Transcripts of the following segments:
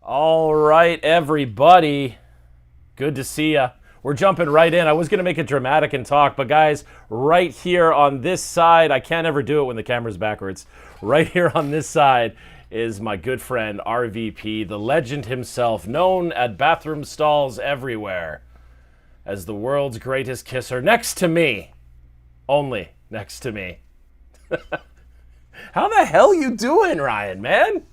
All right, everybody. Good to see ya. We're jumping right in. I was going to make it dramatic and talk, but guys, right here on this side, I can't ever do it when the camera's backwards. Right here on this side is my good friend RVP, the legend himself, known at bathroom stalls everywhere as the world's greatest kisser. Next to me. Only next to me. How the hell you doing, Ryan, man?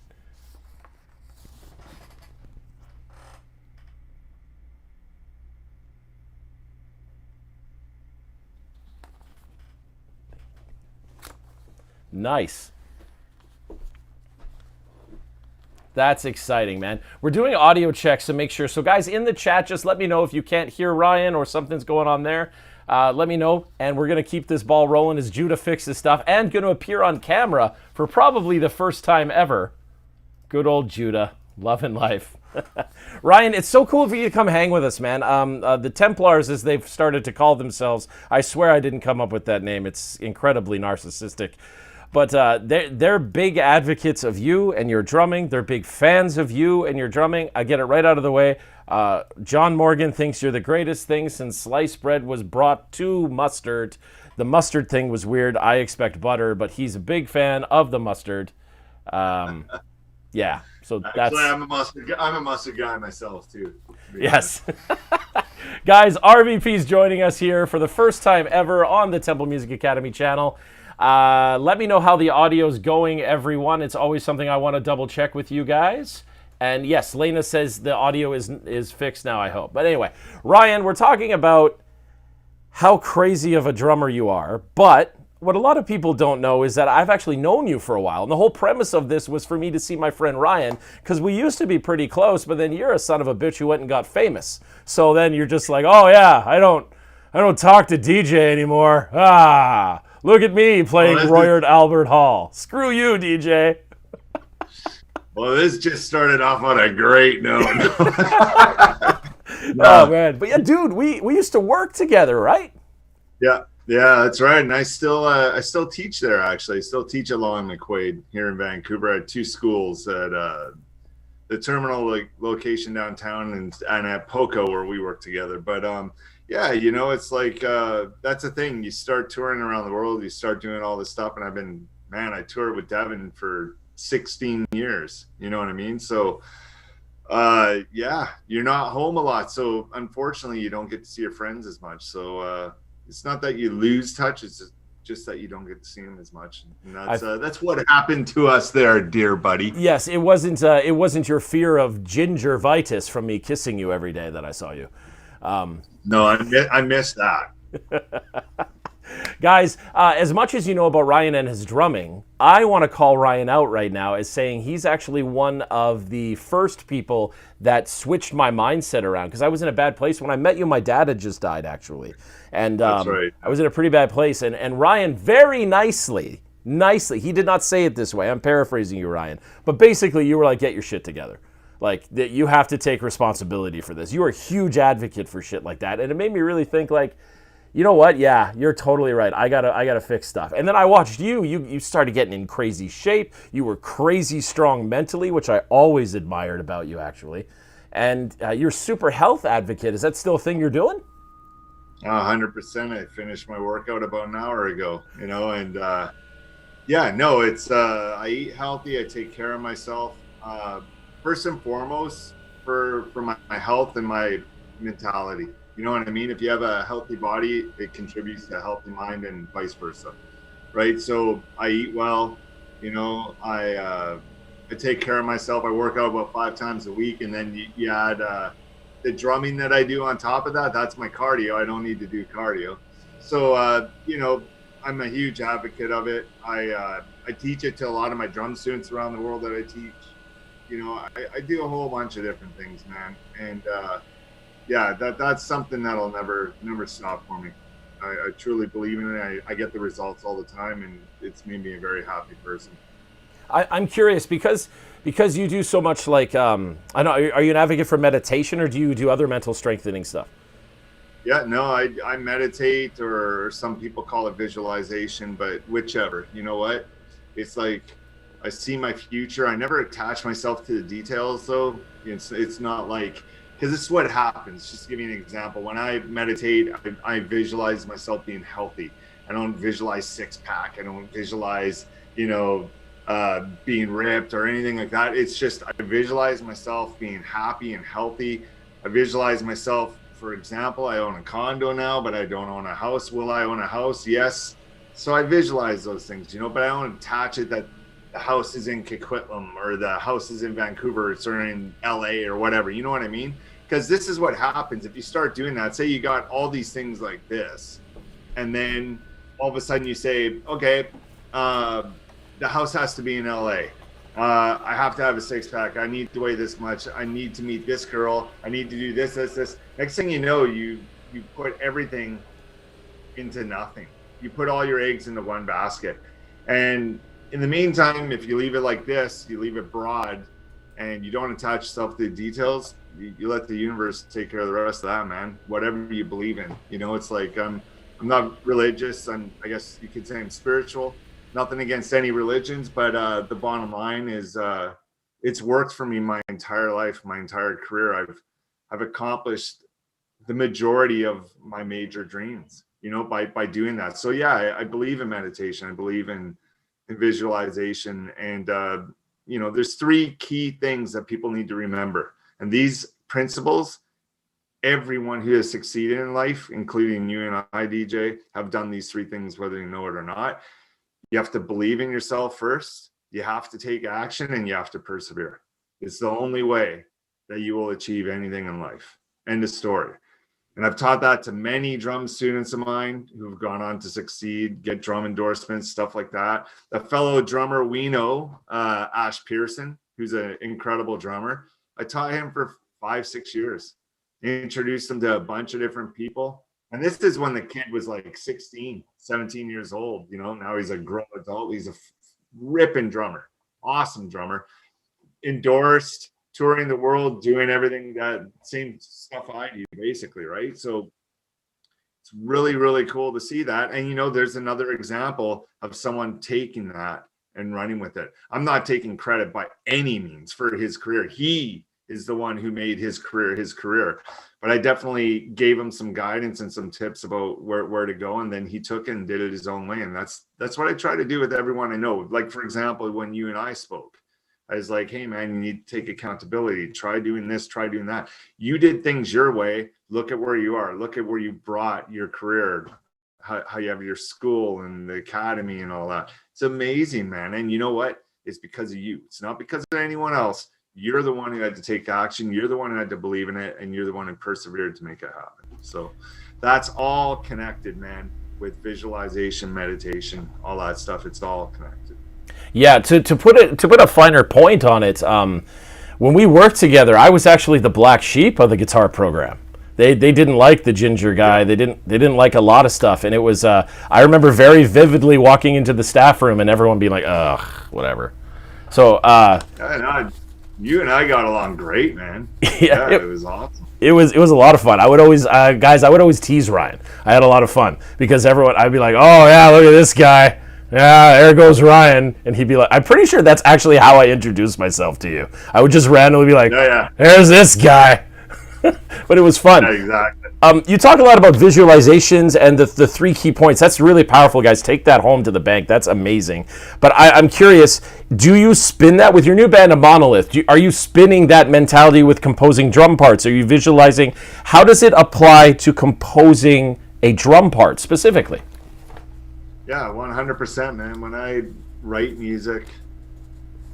Nice. That's exciting, man. We're doing audio checks to make sure. So, guys, in the chat, just let me know if you can't hear Ryan or something's going on there. Let me know, and we're going to keep this ball rolling as Judah fixes stuff and going to appear on camera for probably the first time ever. Good old Judah. Love and life. Ryan, it's so cool for you to come hang with us, man. The Templars, as they've started to call themselves, I swear I didn't come up with that name. It's incredibly narcissistic. But they're big advocates of you and your drumming. They're big fans of you and your drumming. I get it right out of the way. John Morgan thinks you're the greatest thing since sliced bread was brought to mustard. The mustard thing was weird. I expect butter, but he's a big fan of the mustard. Yeah, so that's... Actually, I'm a mustard guy myself, too. Yes. Guys, RVP's joining us here for the first time ever on the Temple Music Academy channel. Let me know how the audio's going, everyone. It's always something I want to double check with you guys. And yes, Lena says the audio is fixed now, I hope. But anyway, Ryan, we're talking about how crazy of a drummer you are. But what a lot of people don't know is that I've actually known you for a while. And the whole premise of this was for me to see my friend Ryan, because we used to be pretty close, but then you're a son of a bitch who went and got famous. So then you're just like, oh yeah, I don't talk to DJ anymore. Look at me playing Royard Albert Hall. Screw you, DJ. Well, this just started off on a great note. Oh, man. But yeah, dude, we used to work together, right? Yeah, that's right. And I still teach there, actually. I still teach at Law and McQuaid here in Vancouver. I had two schools at the terminal location downtown and at Poco where we work together. But yeah, it's like that's the thing. You start touring around the world, you start doing all this stuff, and I toured with Devin for 16 years. You know what I mean? So yeah, you're not home a lot. So unfortunately, you don't get to see your friends as much. So it's not that you lose touch, it's just that you don't get to see them as much. And that's what happened to us there, dear buddy. Yes, it wasn't your fear of gingivitis from me kissing you every day that I saw you. No, I missed that. Guys, as much as you know about Ryan and his drumming, I want to call Ryan out right now as saying he's actually one of the first people that switched my mindset around, because I was in a bad place. When I met you, my dad had just died, actually. And that's right. I was in a pretty bad place. And Ryan very nicely, he did not say it this way. I'm paraphrasing you, Ryan. But basically, you were like, get your shit together. Like, that you have to take responsibility for this. You are a huge advocate for shit like that. And it made me really think, like, you know what? Yeah, you're totally right. I gotta fix stuff. And then I watched you started getting in crazy shape. You were crazy strong mentally, which I always admired about you, actually. And you're a super health advocate. Is that still a thing you're doing? 100%. I finished my workout about an hour ago, and yeah, no, it's I eat healthy. I take care of myself. First and foremost, for my health and my mentality. You know what I mean? If you have a healthy body, it contributes to a healthy mind and vice versa, right? So I eat well, I take care of myself. I work out about 5 times a week, and then you add the drumming that I do on top of that. That's my cardio. I don't need to do cardio. So, I'm a huge advocate of it. I teach it to a lot of my drum students around the world that I teach. I do a whole bunch of different things, man. And yeah, that's something that'll never stop for me. I truly believe in it. I get the results all the time, and it's made me a very happy person. I'm curious because you do so much, like, I know, are you an advocate for meditation, or do you do other mental strengthening stuff? Yeah, no, I meditate, or some people call it visualization, but whichever. You know what? It's like I see my future. I never attach myself to the details, though. It's not like, because this is what happens. Just to give you an example, when I meditate, I visualize myself being healthy. I don't visualize six pack. I don't visualize, being ripped or anything like that. It's just, I visualize myself being happy and healthy. I visualize myself, for example, I own a condo now, but I don't own a house. Will I own a house? Yes. So I visualize those things, but I don't attach it that the house is in Coquitlam or the house is in Vancouver or in LA or whatever. You know what I mean? Because this is what happens if you start doing that. Say you got all these things like this, and then all of a sudden you say, okay, the house has to be in LA. I have to have a six pack. I need to weigh this much. I need to meet this girl. I need to do this. Next thing you know, you put everything into nothing. You put all your eggs into one basket. And in the meantime, if you leave it like this, you leave it broad and you don't attach yourself to the details, you let the universe take care of the rest of that, man. Whatever you believe in. It's like I'm not religious. I guess you could say I'm spiritual. Nothing against any religions, but the bottom line is it's worked for me my entire life, my entire career. I've accomplished the majority of my major dreams, by doing that. So yeah, I believe in meditation. I believe in visualization. And there's three key things that people need to remember. And these principles, everyone who has succeeded in life, including you and I, DJ, have done these three things, whether you know it or not. You have to believe in yourself first. You have to take action, and you have to persevere. It's the only way that you will achieve anything in life. End of story. And I've taught that to many drum students of mine who've gone on to succeed, get drum endorsements, stuff like that. A fellow drummer we know, Ash Pearson, who's an incredible drummer. I taught him for 5-6 years. Introduced him to a bunch of different people. And this is when the kid was like 16, 17 years old. Now he's a grown adult. He's a ripping drummer, awesome drummer, endorsed, touring the world, doing everything that same stuff I do, basically, right? So it's really, really cool to see that. And, there's another example of someone taking that and running with it. I'm not taking credit by any means for his career. He is the one who made his career. But I definitely gave him some guidance and some tips about where to go. And then he took it and did it his own way. And that's what I try to do with everyone I know. Like, for example, when you and I spoke, I was like, hey, man, you need to take accountability. Try doing this, try doing that. You did things your way. Look at where you are. Look at where you brought your career, how you have your school and the academy and all that. It's amazing, man. And you know what? It's because of you. It's not because of anyone else. You're the one who had to take action. You're the one who had to believe in it. And you're the one who persevered to make it happen. So that's all connected, man, with visualization, meditation, all that stuff. It's all connected. Yeah, to put a finer point on it, when we worked together, I was actually the black sheep of the guitar program. They didn't like the ginger guy. They didn't like a lot of stuff, and it was I remember very vividly walking into the staff room and everyone being like, ugh, whatever. So you and I got along great, man. Yeah, it was awesome. It was a lot of fun. I would always tease Ryan. I had a lot of fun because I'd be like, oh yeah, look at this guy. Yeah, there goes Ryan. And he'd be like, I'm pretty sure that's actually how I introduced myself to you. I would just randomly be like, there's this guy. But it was fun. Yeah, exactly. You talk a lot about visualizations and the three key points. That's really powerful, guys. Take that home to the bank. That's amazing. But I'm curious, do you spin that with your new band, A Monolith? Are you spinning that mentality with composing drum parts? Are you visualizing? How does it apply to composing a drum part specifically? Yeah, 100%, man. When I write music,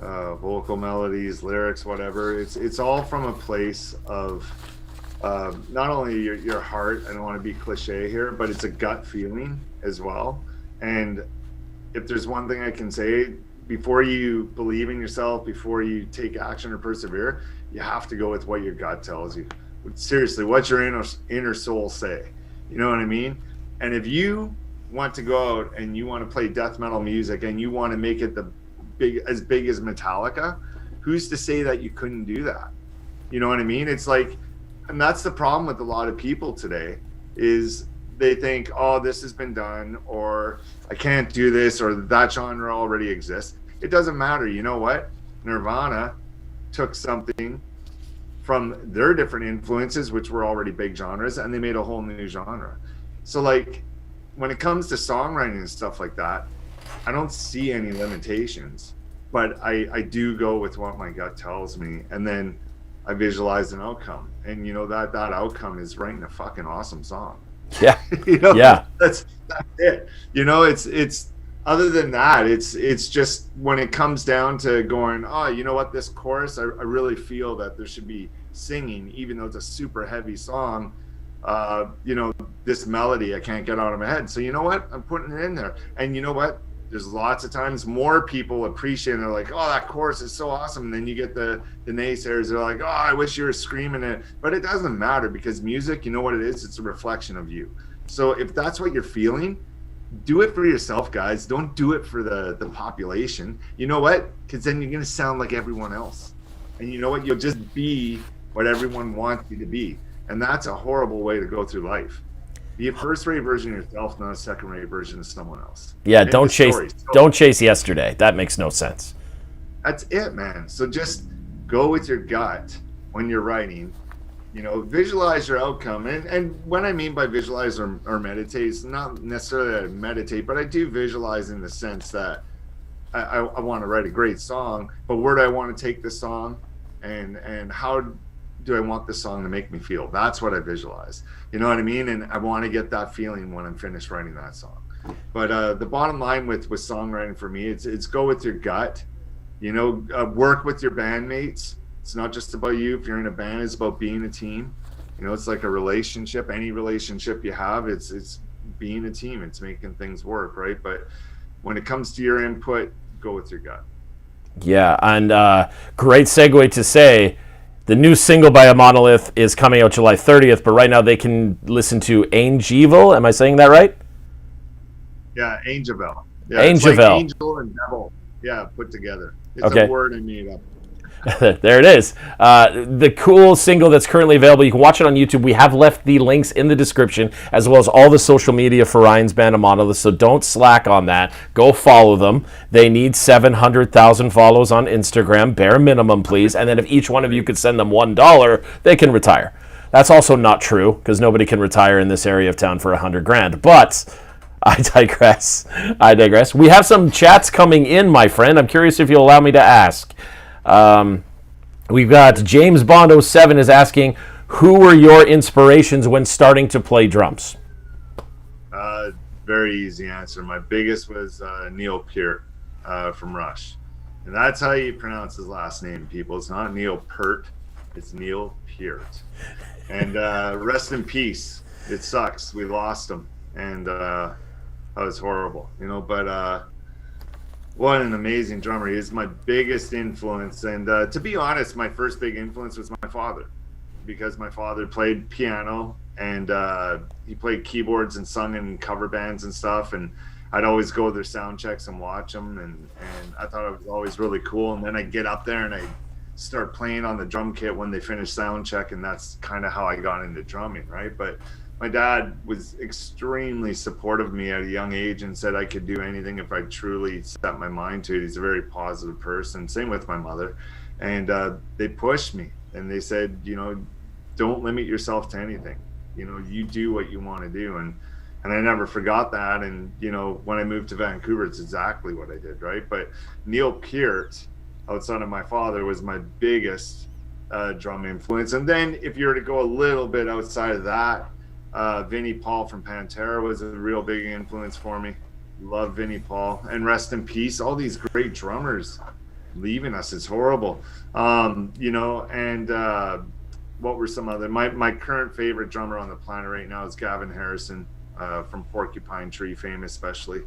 vocal melodies, lyrics, whatever, it's all from a place of not only your heart. I don't want to be cliche here, but it's a gut feeling as well. And if there's one thing I can say, before you believe in yourself, before you take action or persevere, you have to go with what your gut tells you. Seriously, what's your inner soul say? You know what I mean? And if you want to go out and you want to play death metal music and you want to make it as big as Metallica, who's to say that you couldn't do that? You know what I mean? It's like, and that's the problem with a lot of people today, is they think, oh, this has been done, or I can't do this, or that genre already exists. It doesn't matter. You know what? Nirvana took something from their different influences, which were already big genres, and they made a whole new genre. So like when it comes to songwriting and stuff like that, I don't see any limitations, but I do go with what my gut tells me, and then I visualize an outcome, and that outcome is writing a fucking awesome song. Yeah. Yeah, that's it. It's other than that, it's just when it comes down to going, oh, you know what, this chorus, I really feel that there should be singing, even though it's a super heavy song. This melody I can't get out of my head, so you know what, I'm putting it in there. And you know what, there's lots of times more people appreciate it. They're like, oh, that chorus is so awesome. And then you get the naysayers. They're like, oh, I wish you were screaming it. But it doesn't matter, because music, you know what it is? It's a reflection of you. So if that's what you're feeling, do it for yourself, guys. Don't do it for the population. You know what? Because then you're going to sound like everyone else. And you know what? You'll just be what everyone wants you to be. And that's a horrible way to go through life. Be a first-rate version of yourself, not a second-rate version of someone else. Yeah, don't chase yesterday. That makes no sense. That's it, man. So just go with your gut when you're writing. Visualize your outcome. And what I mean by visualize or meditate is not necessarily that I meditate, but I do visualize in the sense that I want to write a great song, but where do I want to take the song, and how do I want this song to make me feel? That's what I visualize. You know what I mean? And I want to get that feeling when I'm finished writing that song. But the bottom line with songwriting for me, it's go with your gut. Work with your bandmates. It's not just about you. If you're in a band, it's about being a team. It's like a relationship. Any relationship you have, it's being a team. It's making things work, right? But when it comes to your input, go with your gut. Yeah, and great segue to say, the new single by A Monolith is coming out July 30th, but right now they can listen to Angel. Am I saying that right? Yeah, Angel. Yeah, Angel. It's like angel and devil. Yeah, put together. It's okay. A word I made up. There it is. The cool single that's currently available. You can watch it on YouTube. We have left the links in the description, as well as all the social media for Ryan's band, A Monolith, so don't slack on that. Go follow them. They need 700,000 follows on Instagram, bare minimum, please. And then if each one of you could send them $1, they can retire. That's also not true, because nobody can retire in this area of town for $100,000. But I digress. We have some chats coming in, my friend. I'm curious if you'll allow me to ask. We've got James Bond 07 is asking, who were your inspirations when starting to play drums? Very easy answer. My biggest was Neil Peart from Rush. And that's how you pronounce his last name, people. It's not Neil Peart, it's Neil Peart. And rest in peace. It sucks. We lost him. And that was horrible, but what an amazing drummer. He is my biggest influence. And to be honest, my first big influence was my father, because my father played piano, and he played keyboards and sung in cover bands and stuff. And I'd always go to their sound checks and watch them. And I thought it was always really cool. And then I'd get up there and I'd start playing on the drum kit when they finished sound check. And that's kind of how I got into drumming, right? But my dad was extremely supportive of me at a young age and said I could do anything if I truly set my mind to it. He's a very positive person. Same with my mother. And they pushed me, and they said, don't limit yourself to anything. You do what you want to do. And I never forgot that. And, when I moved to Vancouver, it's exactly what I did, right? But Neil Peart, outside of my father, was my biggest drum influence. And then if you were to go a little bit outside of that, Vinnie Paul from Pantera was a real big influence for me. Love Vinnie Paul, and rest in peace. All these great drummers leaving us. It's horrible. And what were some other, my current favorite drummer on the planet right now is Gavin Harrison from Porcupine Tree fame, especially.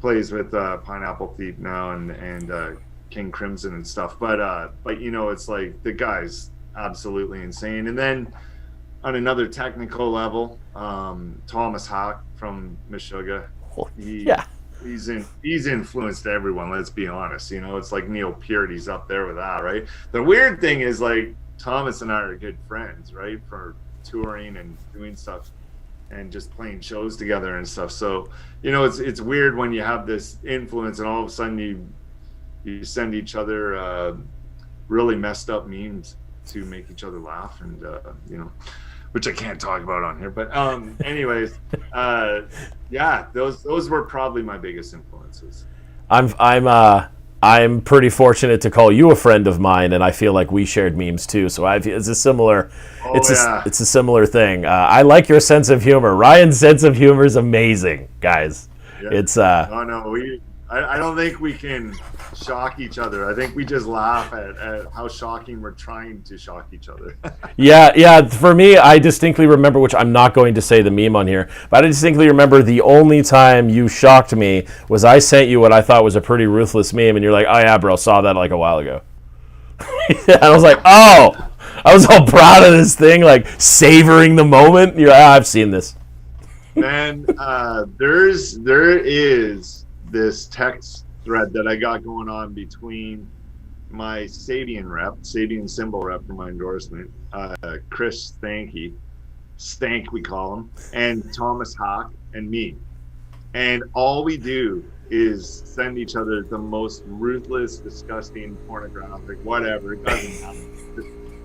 Plays with Pineapple Thief now and King Crimson and stuff. But it's like the guy's absolutely insane. And then on another technical level, Thomas Hawk from Meshuggah. He's influenced everyone, let's be honest. It's like Neil Peart, he's up there with that, right? The weird thing is, like, Thomas and I are good friends, right? For touring and doing stuff and just playing shows together and stuff. So, it's weird when you have this influence and all of a sudden you send each other really messed up memes. to make each other laugh, and you know, which I can't talk about on here. But anyways, yeah, those were probably my biggest influences. I'm pretty fortunate to call you a friend of mine, and I feel like we shared memes too. So it's a similar, it's a similar thing. I like your sense of humor. Ryan's sense of humor is amazing, guys. Yeah. It's I don't think we can shock each other. I think we just laugh at how shocking we're trying to shock each other. Yeah. For me, I distinctly remember, which I'm not going to say the meme on here, but I distinctly remember the only time you shocked me was I sent you what I thought was a pretty ruthless meme, and you're like, "Oh yeah, bro, saw that like a while ago." And I was like, "Oh." I was all proud of this thing, like savoring the moment. You're like, I've seen this. Man, there is this text thread that I got going on between my Sabian symbol rep for my endorsement, Chris Stank we call him, and Thomas Hawk and me. And all we do is send each other the most ruthless, disgusting, pornographic, whatever. It doesn't matter.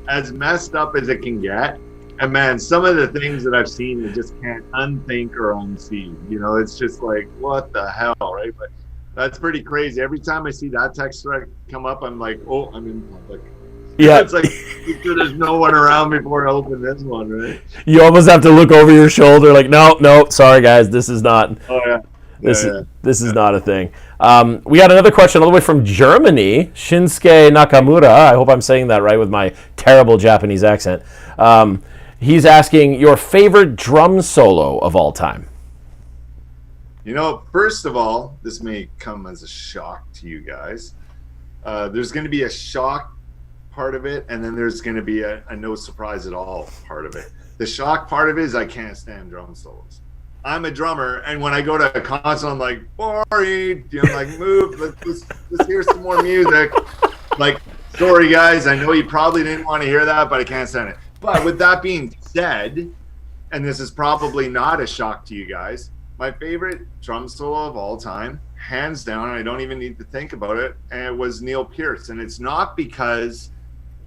As messed up as it can get. And man, some of the things that I've seen, you just can't unthink or unsee. You know, it's just like, what the hell, right? But that's pretty crazy. Every time I see that text thread come up, I'm like, oh, I'm in public. Yeah. It's like, there's no one around before I open this one, right? You almost have to look over your shoulder like, no, sorry guys, this is not. Oh, yeah. This is not a thing. We got another question all the way from Germany, Shinsuke Nakamura. I hope I'm saying that right with my terrible Japanese accent. He's asking your favorite drum solo of all time. You know, first of all, this may come as a shock to you guys. There's going to be a shock part of it, and then there's going to be a no surprise at all part of it. The shock part of it is I can't stand drum solos. I'm a drummer, and when I go to a concert, I'm like, boring. You know, like, move. Let's hear some more music. Like, sorry guys, I know you probably didn't want to hear that, but I can't stand it. But with that being said, and this is probably not a shock to you guys, my favorite drum solo of all time, hands down, and I don't even need to think about it, and it was Neil Pearce. And it's not because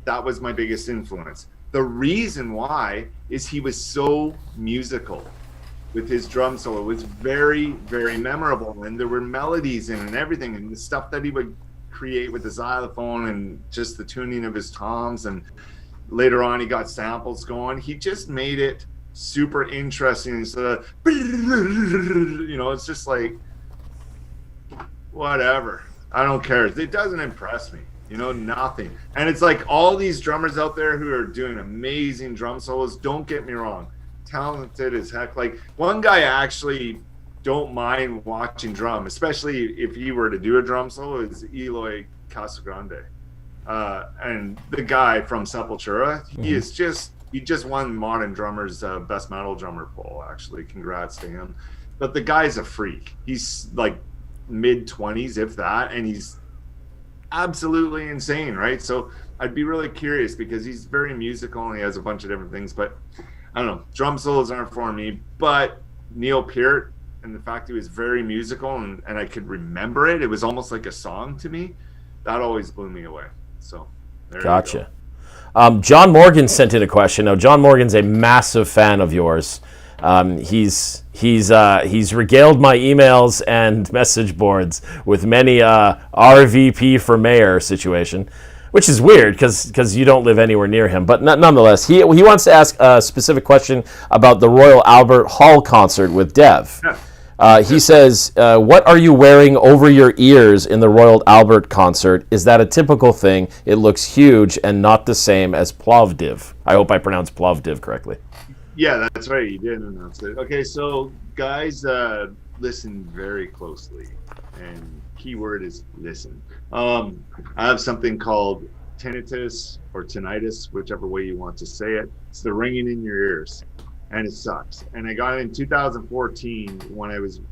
that was my biggest influence. The reason why is he was so musical with his drum solo. It was very, very memorable, and there were melodies in it and everything, and the stuff that he would create with the xylophone and just the tuning of his toms, and later on he got samples going. He just made it super interesting instead of, you know, it's just like, whatever, I don't care, it doesn't impress me, you know, nothing. And it's like all these drummers out there who are doing amazing drum solos, don't get me wrong, talented as heck. Like one guy I actually don't mind watching drum, especially if he were to do a drum solo, is Eloy Casagrande. And the guy from Sepultura, he just won Modern Drummer's Best Metal Drummer poll, actually. Congrats to him. But the guy's a freak. He's like mid-20s, if that, and he's absolutely insane, right? So I'd be really curious because he's very musical and he has a bunch of different things. But I don't know, drum solos aren't for me. But Neil Peart, and the fact he was very musical and I could remember it, it was almost like a song to me, that always blew me away. So there Gotcha. You go. John Morgan sent in a question. Now, John Morgan's a massive fan of yours. He's regaled my emails and message boards with many RVP for mayor situation, which is weird because you don't live anywhere near him. But nonetheless, he wants to ask a specific question about the Royal Albert Hall concert with Dev. Yeah. He says, what are you wearing over your ears in the Royal Albert concert? Is that a typical thing? It looks huge and not the same as Plovdiv. I hope I pronounced Plovdiv correctly. Yeah, that's right. You did announce it. Okay, so guys, listen very closely. And keyword is listen. I have something called tinnitus or tinnitus, whichever way you want to say it. It's the ringing in your ears. And it sucks. And I got it in 2014 when I was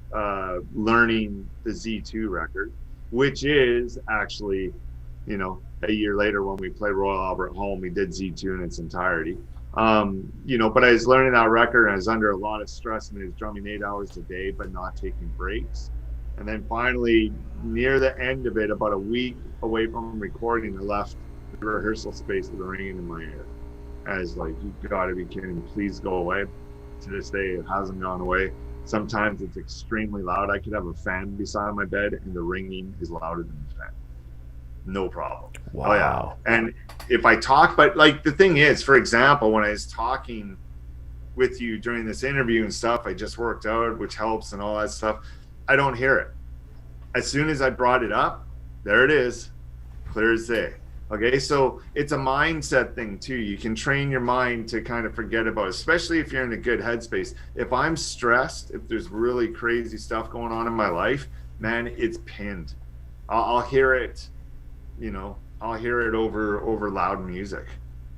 learning the Z2 record, which is actually, you know, a year later when we played Royal Albert Hall, we did Z2 in its entirety. You know, but I was learning that record and I was under a lot of stress and I was drumming 8 hours a day, but not taking breaks. And then finally, near the end of it, about a week away from recording, I left the rehearsal space with the ringing in my ear. As like, you got to be kidding! Please go away. To this day, it hasn't gone away. Sometimes it's extremely loud. I could have a fan beside my bed, and the ringing is louder than the fan. No problem. Wow. Oh yeah. And if I talk, but like the thing is, for example, when I was talking with you during this interview and stuff, I just worked out, which helps and all that stuff. I don't hear it. As soon as I brought it up, there it is, clear as day. Okay, so it's a mindset thing too. You can train your mind to kind of forget about it, especially if you're in a good headspace. If I'm stressed, if there's really crazy stuff going on in my life, man, it's pinned. I'll hear it, you know, I'll hear it over loud music.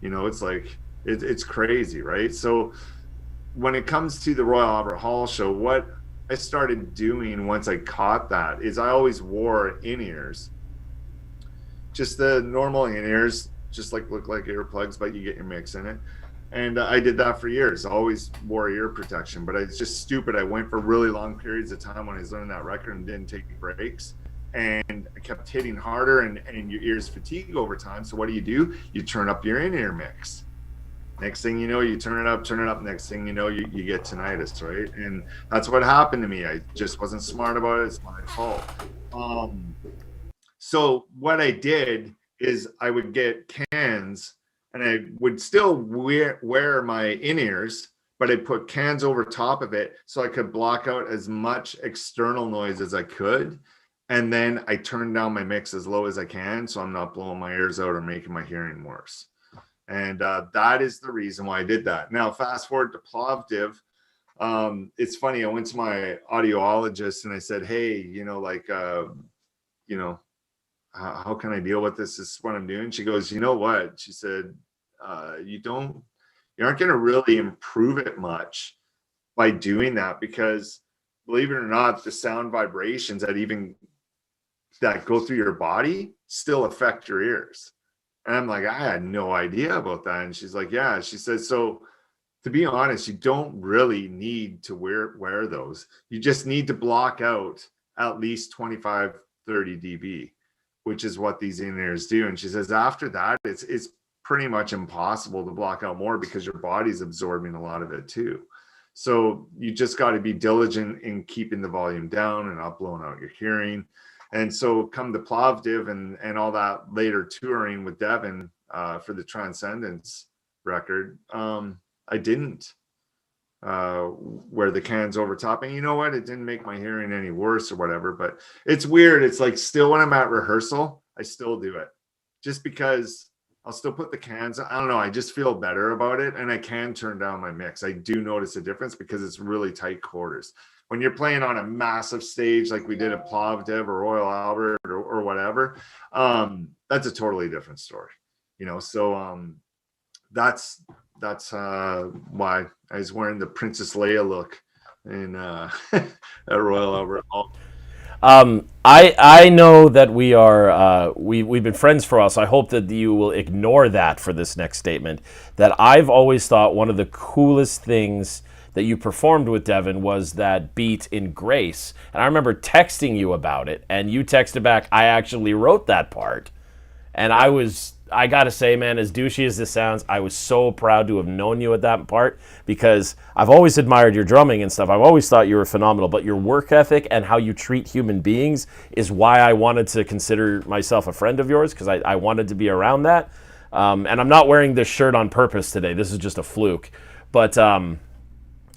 You know, it's like, it's crazy, right? So when it comes to the Royal Albert Hall show, what I started doing once I caught that is I always wore in-ears. Just the normal in-ears, just like look like earplugs, but you get your mix in it. And I did that for years. I always wore ear protection, but it's just stupid. I went for really long periods of time when I was learning that record and didn't take breaks. And I kept hitting harder, and your ears fatigue over time. So what do? You turn up your in-ear mix. Next thing you know, you turn it up. Next thing you know, you get tinnitus, right? And that's what happened to me. I just wasn't smart about it. It's my fault. So what I did is I would get cans, and I would still wear my in-ears, but I put cans over top of it so I could block out as much external noise as I could. And then I turned down my mix as low as I can, so I'm not blowing my ears out or making my hearing worse. And that is the reason why I did that. Now, fast forward to Plovdiv. It's funny. I went to my audiologist and I said, hey, you know, like, you know, how can I deal with this? This is what I'm doing. She goes, you know what? She said, you aren't going to really improve it much by doing that, because believe it or not, the sound vibrations that go through your body still affect your ears. And I'm like, I had no idea about that. And she's like, yeah. She says, so to be honest, you don't really need to wear those. You just need to block out at least 25, 30 dB, which is what these in-ears do. And she says, after that, it's pretty much impossible to block out more, because your body's absorbing a lot of it too. So you just got to be diligent in keeping the volume down and not blowing out your hearing. And so come to Plovdiv and all that later touring with Devin for the Transcendence record, I didn't wear the cans over top. And you know what? It didn't make my hearing any worse or whatever, but it's weird. It's like, still when I'm at rehearsal, I still do it just because I'll still put the cans. I don't know. I just feel better about it. And I can turn down my mix. I do notice a difference because it's really tight quarters. When you're playing on a massive stage like we did at Plovdiv or Royal Albert or whatever, that's a totally different story, you know. So that's why I was wearing the Princess Leia look in at Royal Albert Hall. I know that we are we've been friends for a while, so I hope that you will ignore that for this next statement. That I've always thought one of the coolest things that you performed with Devin was that beat in Grace. And I remember texting you about it, and you texted back, I actually wrote that part. And I gotta say, man, as douchey as this sounds, I was so proud to have known you at that part, because I've always admired your drumming and stuff. I've always thought you were phenomenal, but your work ethic and how you treat human beings is why I wanted to consider myself a friend of yours, because I wanted to be around that. And I'm not wearing this shirt on purpose today. This is just a fluke. But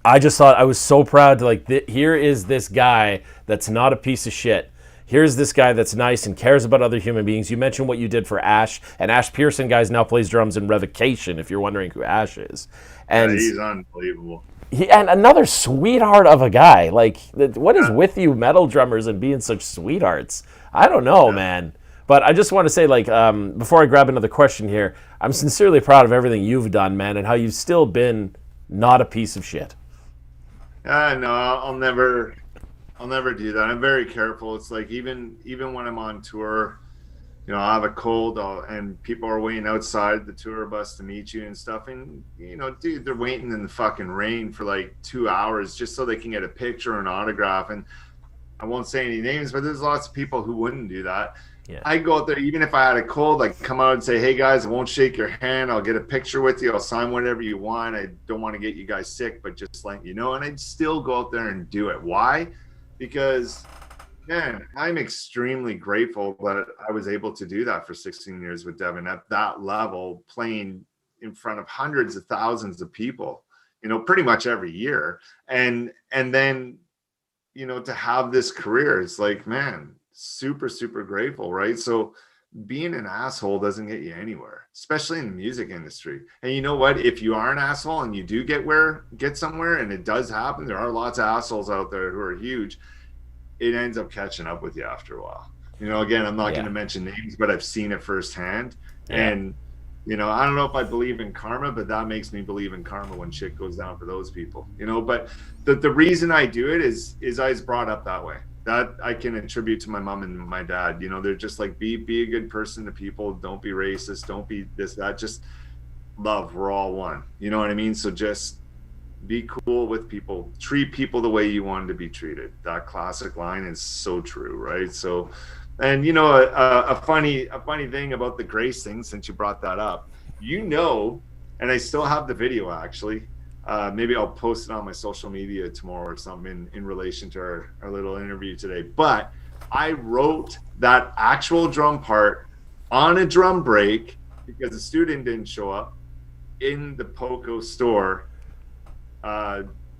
I just thought I was so proud to here is this guy that's not a piece of shit. Here's this guy that's nice and cares about other human beings. You mentioned what you did for Ash, and Ash Pearson, guys, now plays drums in Revocation, if you're wondering who Ash is. And yeah, he's unbelievable. And another sweetheart of a guy. Like, what is with you metal drummers and being such sweethearts? I don't know, man. But I just want to say, before I grab another question here, I'm sincerely proud of everything you've done, man, and how you've still been not a piece of shit. No, I'll never do that. I'm very careful. It's like even when I'm on tour, you know, I have a cold and people are waiting outside the tour bus to meet you and stuff. And, you know, dude, they're waiting in the fucking rain for like 2 hours just so they can get a picture or an autograph. And I won't say any names, but there's lots of people who wouldn't do that. Yeah. I go out there, even if I had a cold, like come out and say, hey guys, I won't shake your hand. I'll get a picture with you. I'll sign whatever you want. I don't want to get you guys sick, but just let you know. And I'd still go out there and do it. Why? Because, man, I'm extremely grateful that I was able to do that for 16 years with Devin at that level, playing in front of hundreds of thousands of people, pretty much every year. And then, to have this career, it's like, man, super, super grateful, right? So being an asshole doesn't get you anywhere, especially in the music industry. And you know what? If you are an asshole and you do get somewhere, and it does happen, there are lots of assholes out there who are huge, it ends up catching up with you after a while. Again, I'm not going to mention names, but I've seen it firsthand. And I don't know if I believe in karma, but that makes me believe in karma when shit goes down for those people, but the reason I do it is I was brought up that way. That I can attribute to my mom and my dad. They're just like, be a good person to people. Don't be racist. Don't be this, that, just love. We're all one. You know what I mean? So just be cool with people, treat people the way you want to be treated. That classic line is so true. Right. So, and a funny thing about the Grace thing, since you brought that up, and I still have the video actually. Maybe I'll post it on my social media tomorrow or something in relation to our little interview today. But I wrote that actual drum part on a drum break because the student didn't show up in the Poco store.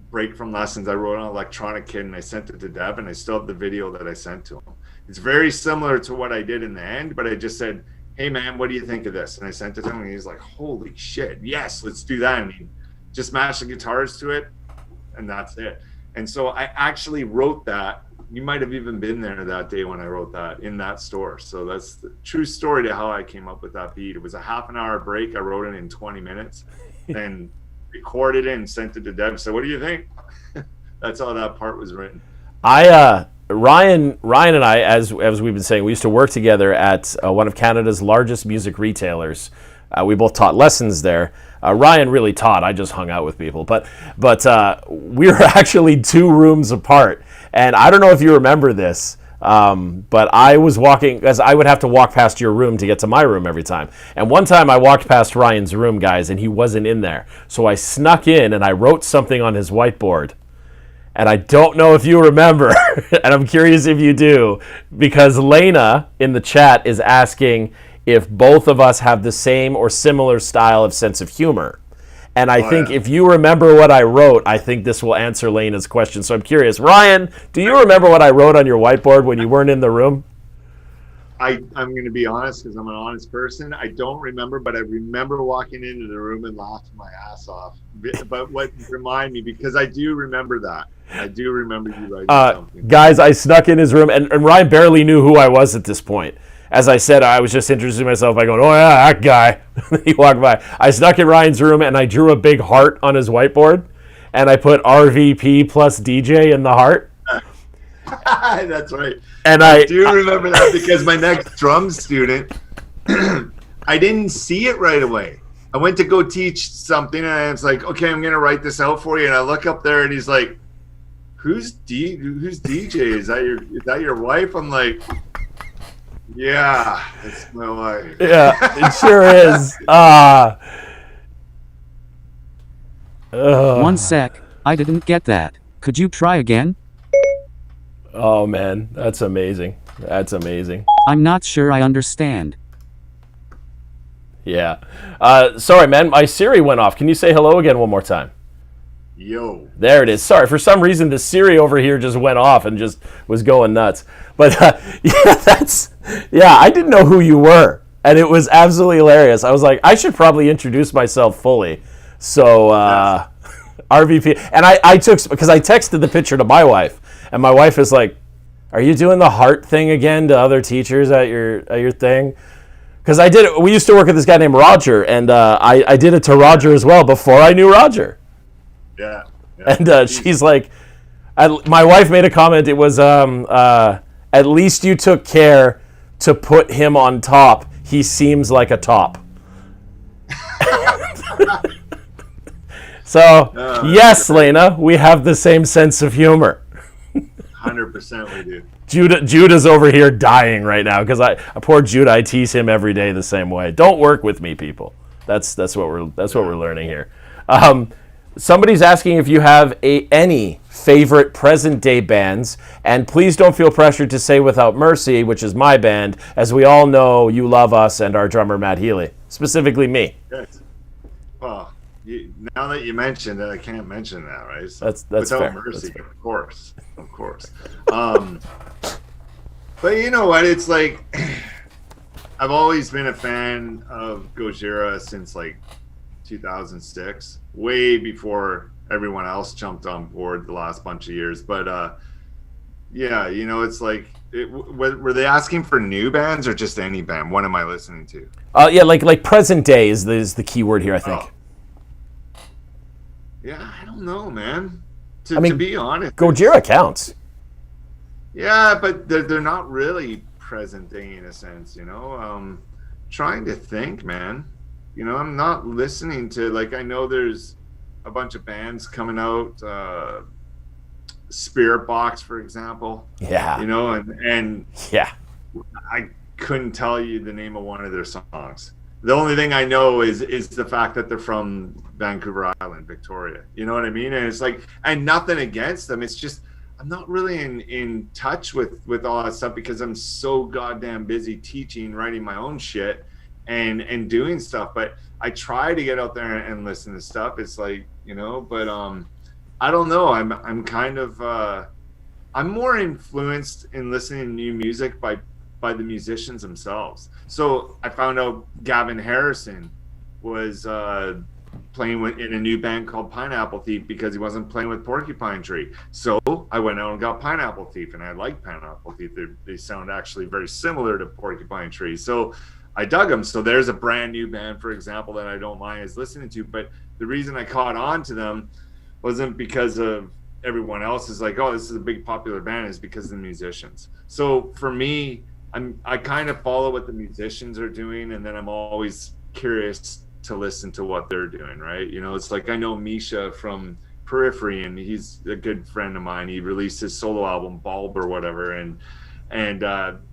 Break from lessons. I wrote on electronic kit and I sent it to Dev, and I still have the video that I sent to him. It's very similar to what I did in the end, but I just said, hey man, what do you think of this? And I sent it to him and he's like, holy shit, yes, let's do that. And he just matched the guitars to it, and that's it. And so I actually wrote that. You might have even been there that day when I wrote that in that store. So that's the true story to how I came up with that beat. It was a half an hour break. I wrote it in 20 minutes and recorded it and sent it to Deb. So what do you think? That's how that part was written. Ryan and I, as we've been saying, we used to work together at one of Canada's largest music retailers. We both taught lessons there. Ryan really taught. I just hung out with people. But we were actually 2 rooms apart. And I don't know if you remember this, but I was walking, because I would have to walk past your room to get to my room every time. And one time I walked past Ryan's room, guys, and he wasn't in there. So I snuck in and I wrote something on his whiteboard. And I don't know if you remember, and I'm curious if you do, because Lena in the chat is asking if both of us have the same or similar style of sense of humor. And I think if you remember what I wrote, I think this will answer Lena's question. So I'm curious. Ryan, do you remember what I wrote on your whiteboard when you weren't in the room? I'm going to be honest, because I'm an honest person. I don't remember, but I remember walking into the room and laughing my ass off. But what remind me, because I do remember that. I do remember you writing something. Guys, I snuck in his room, and Ryan barely knew who I was at this point. As I said, I was just introducing myself by going, oh yeah, that guy. He walked by. I snuck in Ryan's room, and I drew a big heart on his whiteboard, and I put RVP plus DJ in the heart. That's right. And I do remember that, because my next drum student, I didn't see it right away. I went to go teach something, and I was like, okay, I'm going to write this out for you. And I look up there, and he's like, who's DJ? Is that your wife? I'm like, yeah, it's my wife. Yeah, it sure is. 1 sec, I didn't get that. Could you try again? Oh man, that's amazing. That's amazing. I'm not sure I understand. Yeah. Sorry, man, my Siri went off. Can you say hello again one more time? Yo. There it is. Sorry, for some reason the Siri over here just went off and just was going nuts. But yeah, I didn't know who you were, and it was absolutely hilarious. I was like, I should probably introduce myself fully. So RVP, and I took, because I texted the picture to my wife, and my wife is like, "Are you doing the heart thing again to other teachers at your thing?" Because I did it. We used to work with this guy named Roger, and I did it to Roger as well before I knew Roger. Yeah. And she's like, my wife made a comment. It was, at least you took care to put him on top. He seems like a top. So, yes, Lena, we have the same sense of humor. 100% we do. Judah's over here dying right now because I poor Judah. I tease him every day the same way. Don't work with me, people. That's what we're learning here. Somebody's asking if you have any favorite present day bands, and please don't feel pressured to say Without Mercy, which is my band, as we all know you love us and our drummer Matt Healy, specifically me. Yes. Well, now that you mentioned it, I can't mention that, right? So That's Without fair. Mercy, That's fair. of course. But you know what? It's like I've always been a fan of Gojira since like 2006, way before everyone else jumped on board the last bunch of years. But yeah, you know, it's like, were they asking for new bands or just any band? What am I listening to? Yeah, like present day is the key word here, I think. Oh. Yeah, I don't know, man. I mean, to be honest, Gojira counts. Yeah, but they're not really present day in a sense, you know. Trying to think, man. You know, I'm not listening to, like, I know there's a bunch of bands coming out, Spirit Box, for example. Yeah. You know, and yeah, I couldn't tell you the name of one of their songs. The only thing I know is the fact that they're from Vancouver Island, Victoria. You know what I mean? And it's like, and nothing against them. It's just, I'm not really in touch with all that stuff because I'm so goddamn busy teaching, writing my own shit and doing stuff. But I try to get out there and listen to stuff. It's like, you know, but I don't know. I'm kind of I'm more influenced in listening to new music by the musicians themselves. So I found out Gavin Harrison was playing in a new band called Pineapple Thief because he wasn't playing with Porcupine Tree. So I went out and got Pineapple Thief, and I like Pineapple Thief. They sound actually very similar to Porcupine Tree. So I dug them. So there's a brand new band, for example, that I don't mind as listening to. But the reason I caught on to them wasn't because of everyone else is like, oh, this is a big popular band, is because of the musicians. So for me, I kind of follow what the musicians are doing, and then I'm always curious to listen to what they're doing, right? You know, it's like I know Misha from Periphery, and he's a good friend of mine. He released his solo album Bulb or whatever, and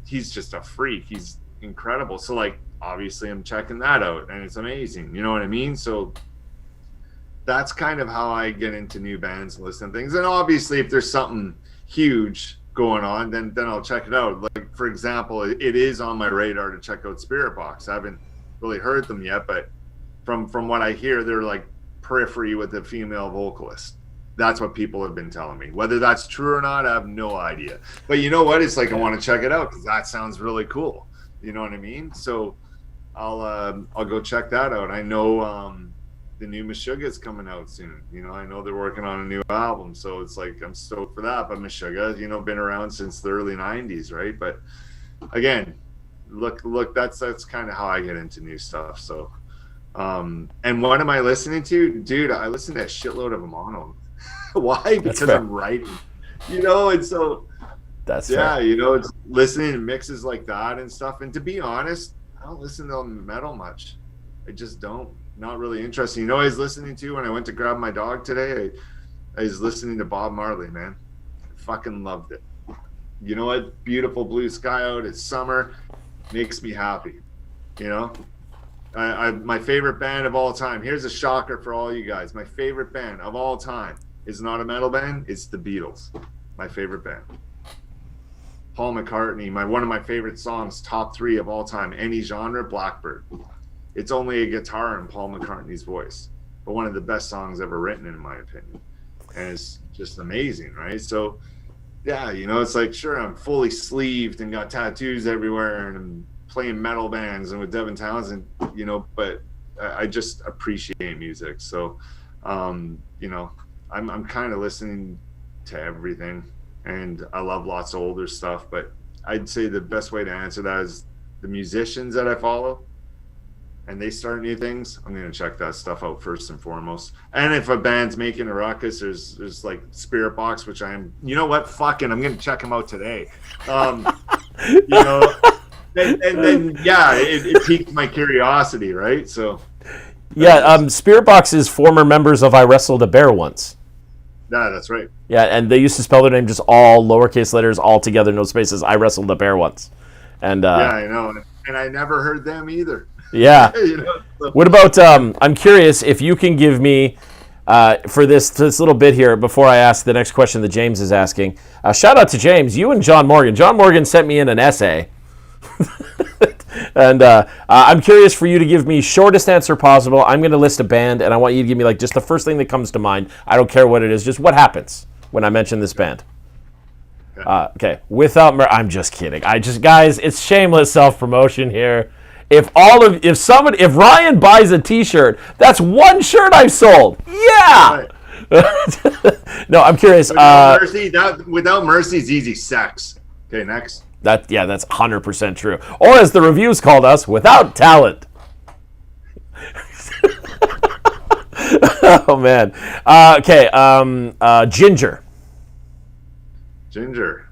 he's just a freak. He's incredible. So like obviously I'm checking that out, and it's amazing. You know what I mean? So that's kind of how I get into new bands and listen to things. And obviously if there's something huge going on, then I'll check it out. Like for example, it is on my radar to check out Spirit Box. I haven't really heard them yet, but from what I hear, they're like Periphery with a female vocalist. That's what people have been telling me. Whether that's true or not, I have no idea. But you know what? It's like I want to check it out because that sounds really cool. You know what I mean? So I'll go check that out. I know the new Meshuggah is coming out soon. You know, I know they're working on a new album, so it's like I'm stoked for that. But Meshuggah, you know, been around since the early '90s, right? But again, look, that's kind of how I get into new stuff. So, and what am I listening to, dude? I listen to a shitload of mono. Why? Because I'm writing, you know, and so that's yeah, fair. you know, it's listening to mixes like that and stuff. And to be honest, I don't listen to metal much. I just don't. Not really interesting. You know what I was listening to when I went to grab my dog today? I was listening to Bob Marley, man. I fucking loved it. You know what? Beautiful blue sky out. It's summer. Makes me happy. You know? My favorite band of all time. Here's a shocker for all you guys. My favorite band of all time is not a metal band. It's the Beatles. My favorite band. Paul McCartney. One of my favorite songs, top 3 of all time. Any genre, Blackbird. It's only a guitar and Paul McCartney's voice, but one of the best songs ever written, in my opinion. And it's just amazing, right? So, yeah, you know, it's like, sure, I'm fully sleeved and got tattoos everywhere, and I'm playing metal bands and with Devin Townsend, you know, but I just appreciate music. So, you know, I'm kind of listening to everything, and I love lots of older stuff, but I'd say the best way to answer that is the musicians that I follow, and they start new things, I'm going to check that stuff out first and foremost. And if a band's making a ruckus, there's like Spirit Box, which I'm going to check them out today. You know, and then, yeah, it piqued my curiosity, right? So, yeah, Spirit Box is former members of I Wrestled a Bear Once. Yeah, that's right. Yeah, and they used to spell their name just all lowercase letters, all together, no spaces. I wrestled a bear once. And Yeah, I know. And I never heard them either. yeah. You know, so. What about, I'm curious if you can give me, for this little bit here, before I ask the next question that James is asking, shout out to James, you and John Morgan. John Morgan sent me in an essay. And I'm curious for you to give me shortest answer possible. I'm going to list a band, and I want you to give me like just the first thing that comes to mind. I don't care what it is, just what happens when I mention this band. Okay, I'm just kidding. Guys, it's shameless self-promotion here. If Ryan buys a T-shirt, that's one shirt I've sold. Yeah. Right. No, I'm curious. Without mercy is easy sex. Okay, next. That's 100% true. Or as the reviews called us, without talent. Oh man. Okay. Ginger. Ginger.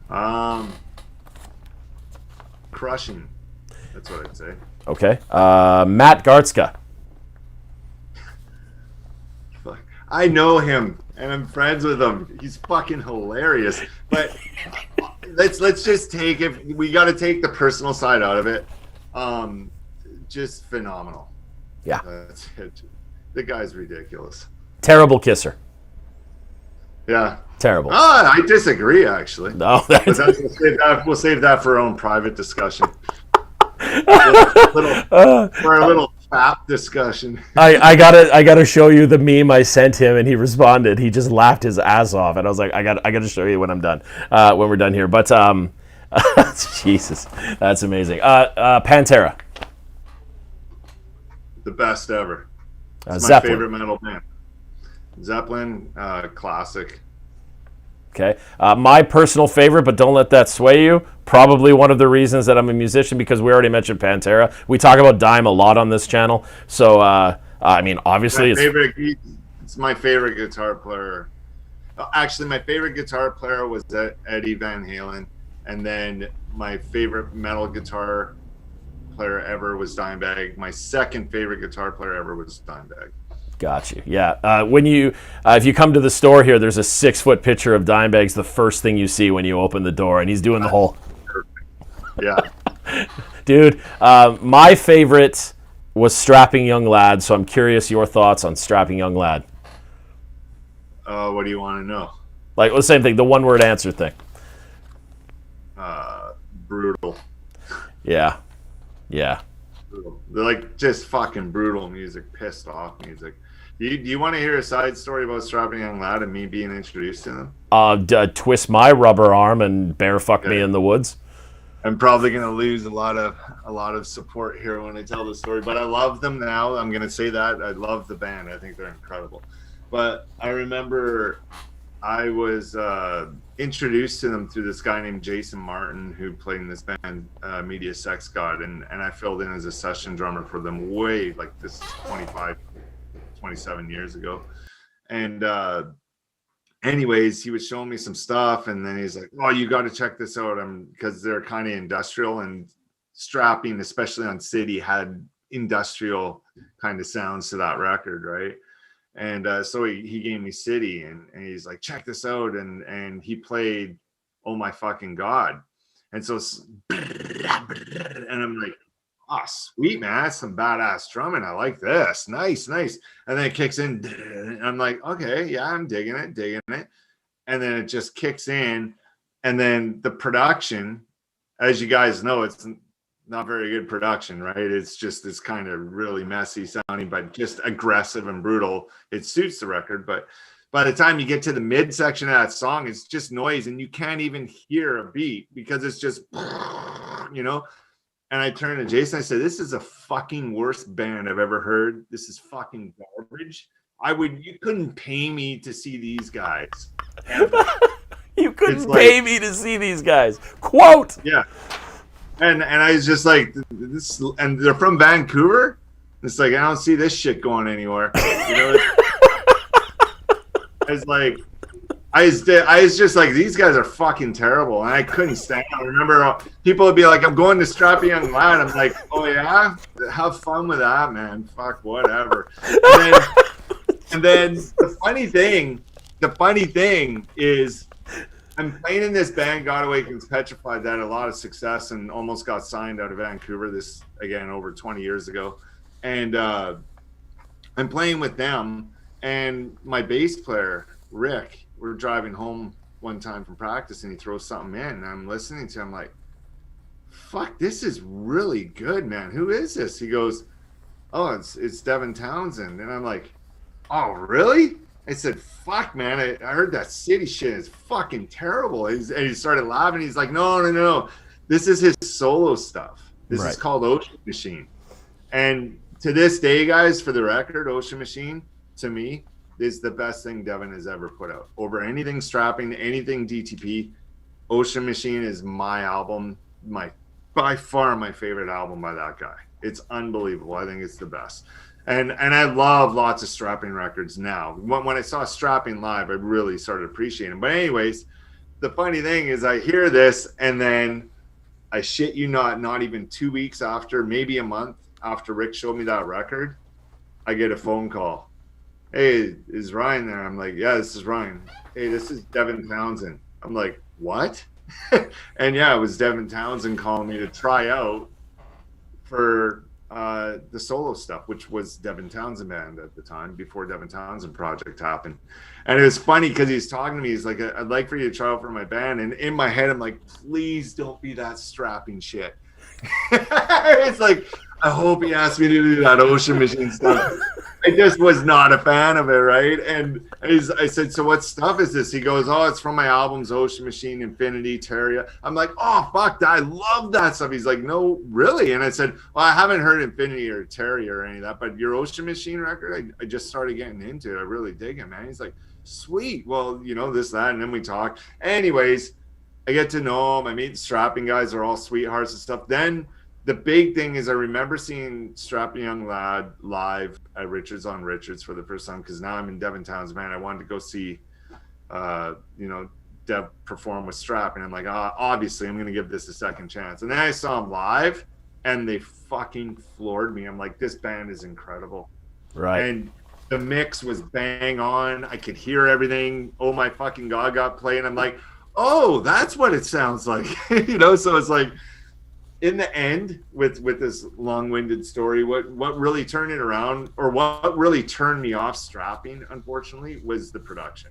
Crushing. That's what I'd say. Okay. Matt Gartzka. Fuck. I know him and I'm friends with him. He's fucking hilarious. But let's just take it. We got to take the personal side out of it. Just phenomenal. Yeah. That's it. The guy's ridiculous. Terrible kisser. Yeah. Terrible. I disagree, actually. No, we'll save that for our own private discussion. For a little fap discussion. I gotta show you the meme I sent him, and he responded. He just laughed his ass off, and I was like, I gotta show you when I'm done, when we're done here. But Jesus, that's amazing. Pantera. The best ever. It's my favorite metal band. Zeppelin, classic. Okay. My personal favorite, but don't let that sway you, probably one of the reasons that I'm a musician, because we already mentioned Pantera. We talk about Dime a lot on this channel. So, I mean, obviously it's my favorite guitar player. Actually, my favorite guitar player was Eddie Van Halen. And then my favorite metal guitar player ever was Dimebag. My second favorite guitar player ever was Dimebag. Got you. Yeah. When you, if you come to the store here, there's a 6-foot picture of Dimebag's the first thing you see when you open the door, and he's doing the whole. Yeah. Dude, my favorite was Strapping Young Lad, so I'm curious your thoughts on Strapping Young Lad. What do you want to know? Like the same thing, the one-word answer thing. Brutal. Yeah. Yeah. Brutal. They're like just fucking brutal music, pissed off music. Do you want to hear a side story about Strapping Young Lad and me being introduced to them? Twist my rubber arm and bear fuck me in the woods. I'm probably gonna lose a lot of support here when I tell the story, but I love them now. I'm gonna say that I love the band. I think they're incredible. But I remember I was introduced to them through this guy named Jason Martin, who played in this band, Media Sex God, and I filled in as a session drummer for them way, like this is 27 years ago. And anyways, he was showing me some stuff, and then he's like, oh, you got to check this out, because they're kind of industrial, and Strapping, especially on City, had industrial kind of sounds to that record, right? And so he gave me City, and he's like, check this out, and he played Oh My Fucking God. And so and I'm like, oh, sweet, man, that's some badass drumming. I like this. Nice. And then it kicks in, and I'm like, okay, yeah, I'm digging it. And then it just kicks in, and then the production, as you guys know, it's not very good production, right? It's just this kind of really messy sounding, but just aggressive and brutal. It suits the record, but by the time you get to the mid section of that song, it's just noise, and you can't even hear a beat because it's just, you know. And I turned to Jason, I said, this is the fucking worst band I've ever heard. This is fucking garbage. You couldn't pay me to see these guys. You couldn't pay me to see these guys. Quote. Yeah. And I was just like, this, and they're from Vancouver. It's like, I don't see this shit going anywhere. You know, it's like, I was just like, these guys are fucking terrible, and I couldn't stand it. I remember people would be like, I'm going to Strapping Young Lad. I'm like, oh yeah, have fun with that, man. Fuck, whatever. And then the funny thing the funny thing is, I'm playing in this band, God Awakens Petrified, that had a lot of success and almost got signed out of Vancouver. This again over 20 years ago, and I'm playing with them. And my bass player Rick, we're driving home one time from practice, and he throws something in, and I'm listening to him like, "Fuck, this is really good, man. Who is this?" He goes, "Oh, it's Devin Townsend," and I'm like, "Oh, really?" I said, "Fuck, man, I heard that city shit is fucking terrible." And he started laughing. He's like, no. This is his solo stuff. This is called Ocean Machine. And to this day, guys, for the record, Ocean Machine, to me, is the best thing Devin has ever put out. Over anything strapping, anything DTP, Ocean Machine is my album, by far my favorite album by that guy. It's unbelievable. I think it's the best. And I love lots of strapping records now. When I saw strapping live, I really started appreciating them. But anyways, the funny thing is I hear this, and then I shit you not even 2 weeks after, maybe a month after Rick showed me that record, I get a phone call. "Hey, is Ryan there?" I'm like, "Yeah, this is Ryan." "Hey, this is Devin Townsend." I'm like, "What?" And yeah, it was Devin Townsend calling me to try out for the solo stuff, which was Devin Townsend Band at the time, before Devin Townsend Project happened. And it was funny because he's talking to me. He's like, "I'd like for you to try out for my band." And in my head, I'm like, "Please don't be that strapping shit." It's like, I hope he asked me to do that Ocean Machine stuff. I just was not a fan of it, right? And I said, "So what stuff is this?" He goes, "Oh, it's from my albums, Ocean Machine, Infinity, Terria." I'm like, "Oh, fuck, I love that stuff." He's like, "No, really?" And I said, "Well, I haven't heard Infinity or Terria or any of that, but your Ocean Machine record, I just started getting into it. I really dig it, man." He's like, "Sweet. Well, this, that." And then we talk. Anyways, I get to know him. I meet the strapping guys. They're all sweethearts and stuff. Then the big thing is I remember seeing Strapping Young Lad live at Richards on Richards for the first time, because now I'm in Devin Townsend, man. I wanted to go see, Dev perform with Strap, and I'm like, obviously I'm going to give this a second chance. And then I saw him live, and they fucking floored me. I'm like, this band is incredible. Right. And the mix was bang on. I could hear everything. Oh my fucking God, got playing. I'm like, oh, that's what it sounds like. So it's like, in the end, with this long-winded story, what really turned it around, or what really turned me off strapping, unfortunately, was the production.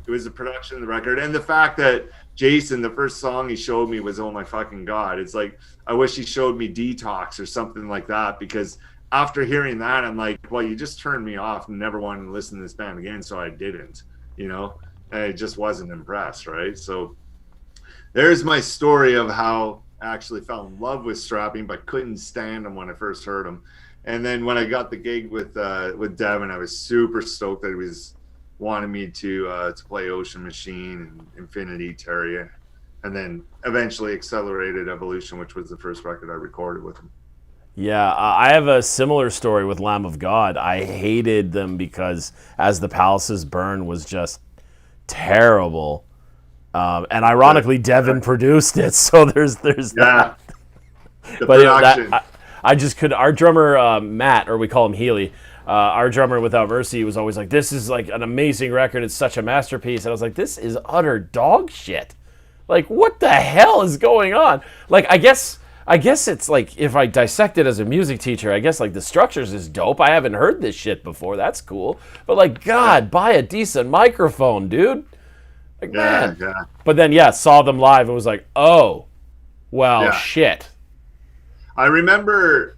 It was the production of the record, and the fact that Jason, the first song he showed me was "Oh My Fucking God." It's like, I wish he showed me "Detox" or something like that, because after hearing that, I'm like, well, you just turned me off and never wanted to listen to this band again, so I didn't, and I just wasn't impressed, right? So there's my story of how I actually fell in love with strapping, but couldn't stand him when I first heard him. And then when I got the gig with Devin, I was super stoked that he was wanting me to play Ocean Machine and Infinity, Terria, and then eventually Accelerated Evolution, which was the first record I recorded with him. Yeah, I have a similar story with Lamb of God. I hated them because As the Palaces Burn was just terrible. And ironically, Devin produced it, so there's that. The production. I just could. Our drummer Matt, or we call him Healy, our drummer Without Mercy, was always like, "This is like an amazing record. It's such a masterpiece." And I was like, "This is utter dog shit. Like, what the hell is going on?" Like, I guess it's like, if I dissect it as a music teacher, I guess like the structures is dope. I haven't heard this shit before. That's cool. But like, God, buy a decent microphone, dude. Like, man. Yeah. But then, saw them live and was like, oh, well, shit. I remember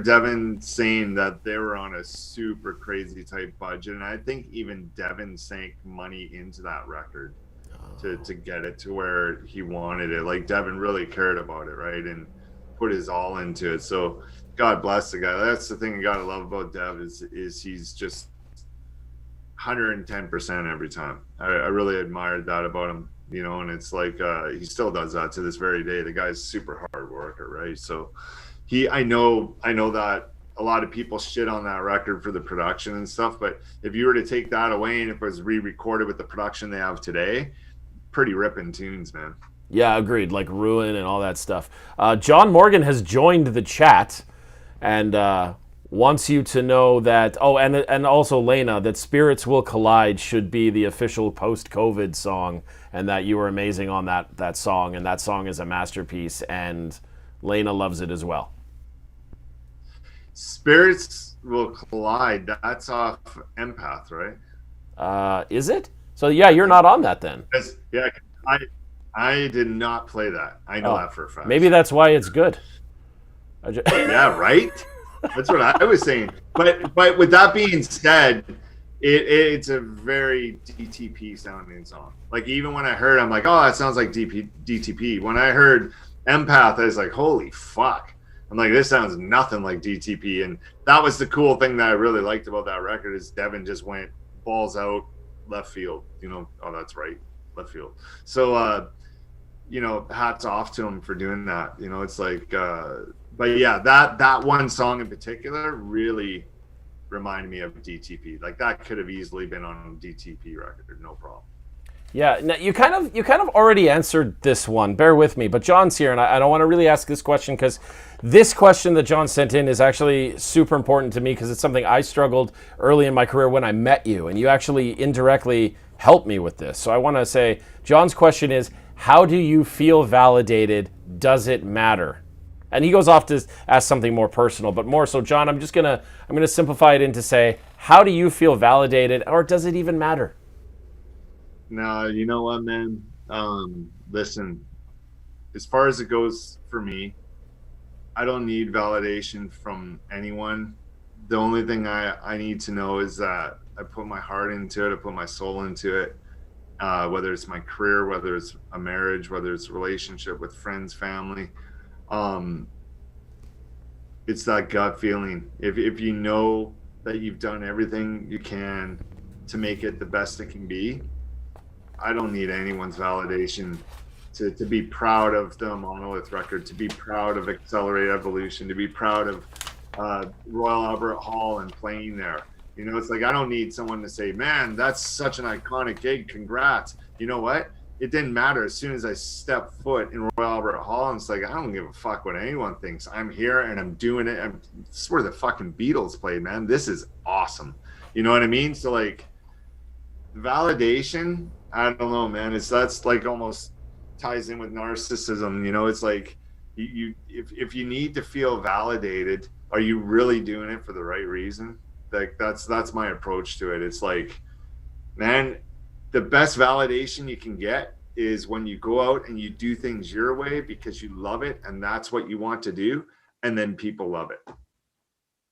Devin saying that they were on a super crazy type budget, and I think even Devin sank money into that record to get it to where he wanted it. Like, Devin really cared about it, right, and put his all into it. So God bless the guy. That's the thing you gotta love about Dev is he's just 110% every time. I really admired that about him, and it's like he still does that to this very day. The guy's super hard worker, right? So I know that a lot of people shit on that record for the production and stuff, but if you were to take that away and if it was re-recorded with the production they have today, pretty ripping tunes, man. Yeah, agreed. Like Ruin and all that stuff. John Morgan has joined the chat, and wants you to know that, oh, and also Lena, that Spirits Will Collide should be the official post-COVID song, and that you were amazing on that song, and that song is a masterpiece, and Lena loves it as well. Spirits Will Collide, that's off Empath, right? Is it? So yeah, you're not on that then. Yeah, I did not play that. I know that for a fact. Maybe that's why it's good. Yeah, right? That's what I was saying. But with that being said, it's a very DTP sounding song. Like, even when I heard, I'm like, oh, that sounds like DTP. When I heard Empath, I was like, holy fuck. I'm like, this sounds nothing like DTP. And that was the cool thing that I really liked about that record, is Devin just went balls out left field. Oh, that's right, left field. So, hats off to him for doing that. It's like, but yeah, that one song in particular really reminded me of DTP. Like, that could have easily been on a DTP record, no problem. Yeah, now you kind of already answered this one. Bear with me, but John's here, and I don't want to really ask this question, because this question that John sent in is actually super important to me, because it's something I struggled early in my career when I met you, and you actually indirectly helped me with this. So I want to say, John's question is, how do you feel validated? Does it matter? And he goes off to ask something more personal, but more so, John, I'm gonna simplify it into say, how do you feel validated, or does it even matter? No, you know what, man? Listen, as far as it goes for me, I don't need validation from anyone. The only thing I need to know is that I put my heart into it, I put my soul into it. Whether it's my career, whether it's a marriage, whether it's a relationship with friends, family. It's that gut feeling. If you know that you've done everything you can to make it the best it can be, I don't need anyone's validation to be proud of the Monolith record, to be proud of Accelerate Evolution, to be proud of Royal Albert Hall and playing there. It's like, I don't need someone to say, man, that's such an iconic gig, congrats. You know what? It didn't matter. As soon as I stepped foot in Royal Albert Hall, it's like, I don't give a fuck what anyone thinks. I'm here and I'm doing it. This is where the fucking Beatles played, man. This is awesome. You know what I mean? So, like, validation, I don't know, man. That's like almost ties in with narcissism. It's like, if you need to feel validated, are you really doing it for the right reason? Like, that's my approach to it. It's like, man, the best validation you can get is when you go out and you do things your way because you love it and that's what you want to do, and then people love it.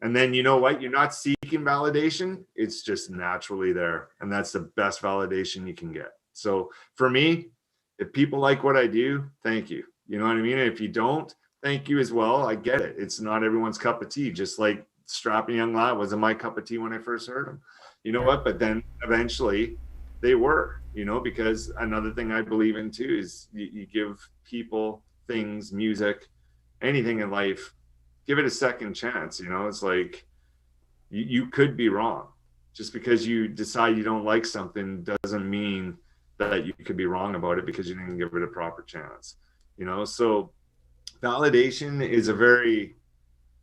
And then, you know what? You're not seeking validation. It's just naturally there. And that's the best validation you can get. So for me, if people like what I do, thank you. You know what I mean? And if you don't, thank you as well. I get it. It's not everyone's cup of tea. Just like Strapping Young Lad wasn't my cup of tea when I first heard him. You know what? But then eventually they were, because another thing I believe in too is you give people, things, music, anything in life, give it a second chance. It's like, you could be wrong. Just because you decide you don't like something doesn't mean that you could be wrong about it because you didn't give it a proper chance. So validation is a very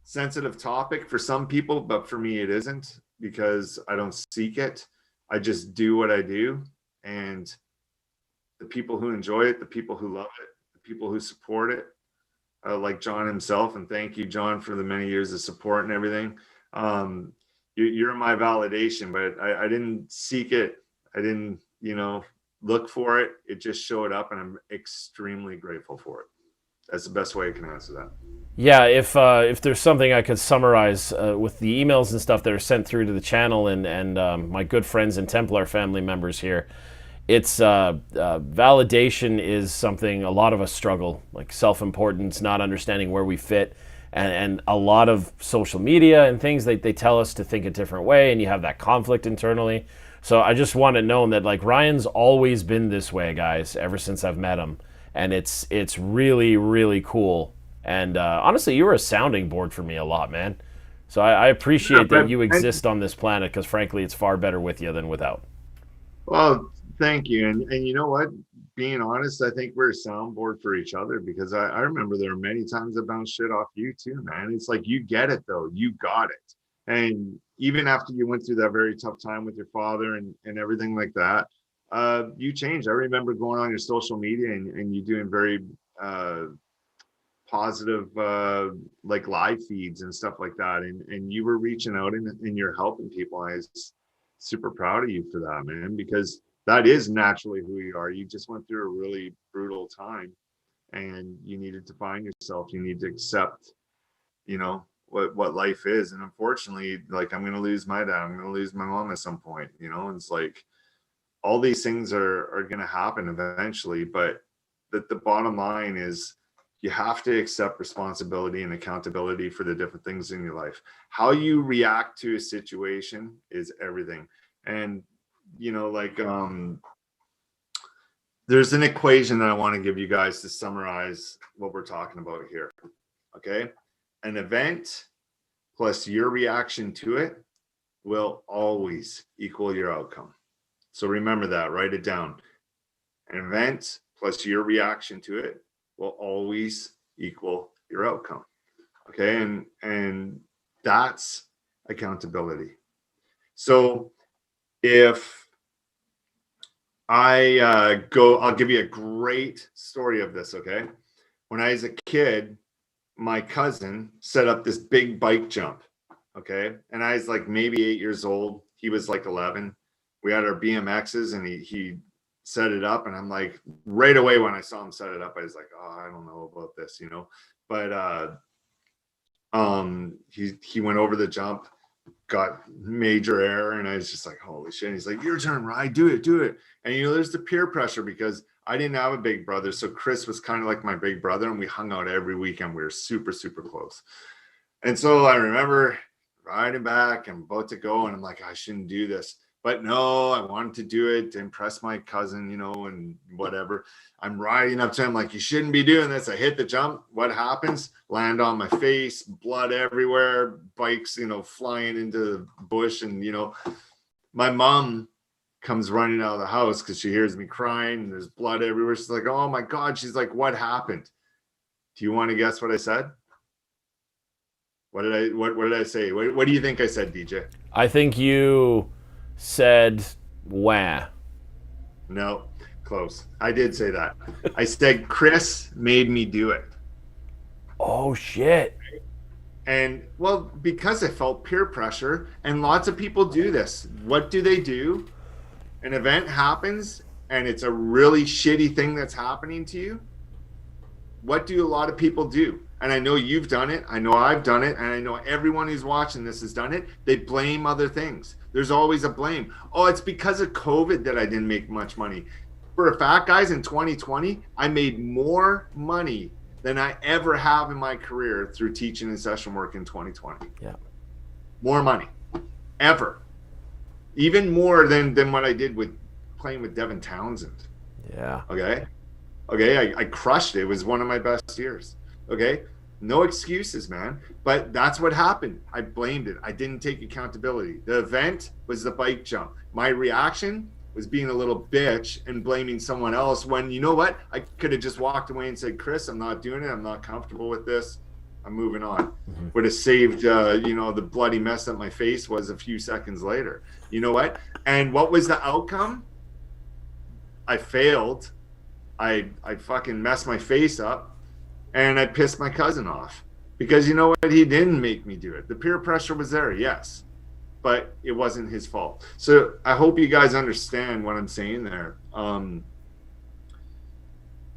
sensitive topic for some people, but for me it isn't, because I don't seek it. I just do what I do, and the people who enjoy it, the people who love it, the people who support it, like John himself, and thank you, John, for the many years of support and everything. You're my validation, but I didn't seek it. I didn't, look for it. It just showed up, and I'm extremely grateful for it. That's the best way I can answer that. Yeah, if there's something I could summarize with the emails and stuff that are sent through to the channel and my good friends and Templar family members here, it's validation is something a lot of us struggle, like self-importance, not understanding where we fit, and a lot of social media and things, they tell us to think a different way, and you have that conflict internally. So I just want it known that, like, Ryan's always been this way, guys, ever since I've met him, and it's really, really cool. And honestly, you were a sounding board for me a lot, man. So I appreciate that you exist on this planet, because frankly, it's far better with you than without. Well, thank you. And you know what? Being honest, I think we're a soundboard for each other, because I remember there were many times I bounced shit off you too, man. It's like, you get it though. You got it. And even after you went through that very tough time with your father and everything like that, you changed. I remember going on your social media and you doing very uh, positive like live feeds and stuff like that. And you were reaching out and you're helping people. I was super proud of you for that, man, because that is naturally who you are. You just went through a really brutal time and you needed to find yourself. You need to accept, you know, what life is. And unfortunately, like, I'm gonna lose my dad, I'm gonna lose my mom at some point, you know. And it's like all these things are gonna happen eventually, but the bottom line is you have to accept responsibility and accountability for the different things in your life. How you react to a situation is everything. And you know, like there's an equation that I want to give you guys to summarize what we're talking about here. Okay. An event plus your reaction to it will always equal your outcome. So remember that, write it down. An event plus your reaction to it will always equal your outcome. Okay. And that's accountability. So if I'll give you a great story of this. Okay. When I was a kid, my cousin set up this big bike jump. Okay. And I was like maybe 8 years old. He was like 11. We had our BMXs and he set it up. And I'm like, right away when I saw him set it up, I was like, oh, I don't know about this, you know. But he went over the jump, got major error, and I was just like, holy shit. And he's like, your turn, Ryan, do it. And you know, there's the peer pressure because I didn't have a big brother. So Chris was kind of like my big brother, and we hung out every weekend. We were super, super close. And so I remember riding back, I'm about to go, and I'm like, I shouldn't do this. But no, I wanted to do it to impress my cousin, you know, and whatever. I'm riding up to him like, you shouldn't be doing this. I hit the jump. What happens? Land on my face, blood everywhere, bikes, you know, flying into the bush. And, you know, my mom comes running out of the house because she hears me crying and there's blood everywhere. She's like, oh my God. She's like, what happened? Do you want to guess what I said? What did I say? What do you think I said, DJ? I think you said wah. No, close. I did say that. I said Chris made me do it. Oh shit. And well, because I felt peer pressure, and lots of people do this. What do? An event happens and it's a really shitty thing that's happening to you. What do a lot of people do? And I know you've done it. I know I've done it. And I know everyone who's watching this has done it. They blame other things. There's always a blame. Oh, it's because of COVID that I didn't make much money. For a fact, guys, in 2020, I made more money than I ever have in my career through teaching and session work in 2020. Yeah. More money. Ever. Even more than what I did with playing with Devin Townsend. Yeah. Okay. I crushed it. It was one of my best years. Okay. No excuses, man. But that's what happened. I blamed it. I didn't take accountability. The event was the bike jump. My reaction was being a little bitch and blaming someone else when, you know what? I could have just walked away and said, Chris, I'm not doing it. I'm not comfortable with this. I'm moving on. Mm-hmm. Would have saved, you know, the bloody mess that my face was a few seconds later. You know what? And what was the outcome? I failed. I fucking messed my face up. And I pissed my cousin off because, you know what? He didn't make me do it. The peer pressure was there, yes, but it wasn't his fault. So I hope you guys understand what I'm saying there.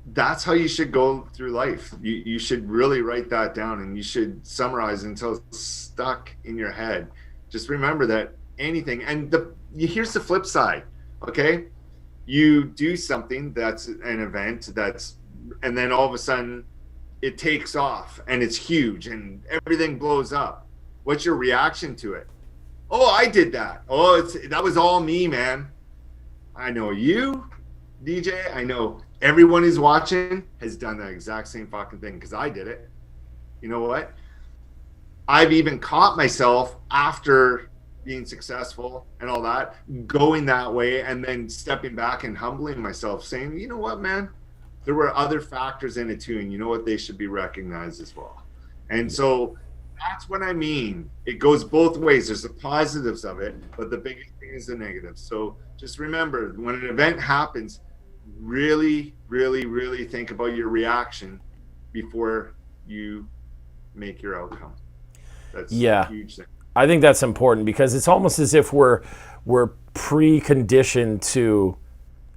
That's how you should go through life. You should really write that down and you should summarize until it's stuck in your head. Just remember that anything, and here's the flip side, okay? You do something that's an event and then all of a sudden, it takes off and it's huge and everything blows up. What's your reaction to it? Oh, I did that. Oh, that was all me, man. I know you, DJ. I know everyone who's watching has done the exact same fucking thing because I did it. You know what? I've even caught myself after being successful and all that, going that way and then stepping back and humbling myself, saying, you know what, man? There were other factors in it too, and you know what? They should be recognized as well. And so That's what I mean. It goes both ways. There's the positives of it, but the biggest thing is the negatives. So just remember, when an event happens, really, really, really think about your reaction before you make your outcome. That's a huge thing. I think that's important because it's almost as if we're preconditioned to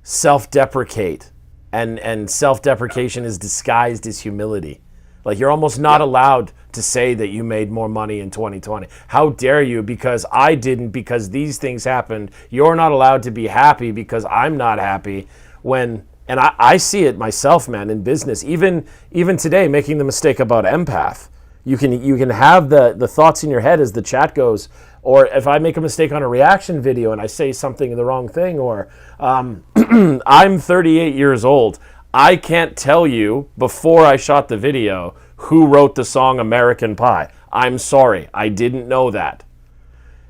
self-deprecate, and self-deprecation is disguised as humility. Like, you're almost not allowed to say that you made more money in 2020. How dare you? Because I didn't, because these things happened. You're not allowed to be happy because I'm not happy. And I see it myself, man, in business. Even today, making the mistake about empath. You can have the thoughts in your head as the chat goes, or if I make a mistake on a reaction video and I say something the wrong thing, or I'm 38 years old. I can't tell you before I shot the video who wrote the song American Pie. I'm sorry, I didn't know that.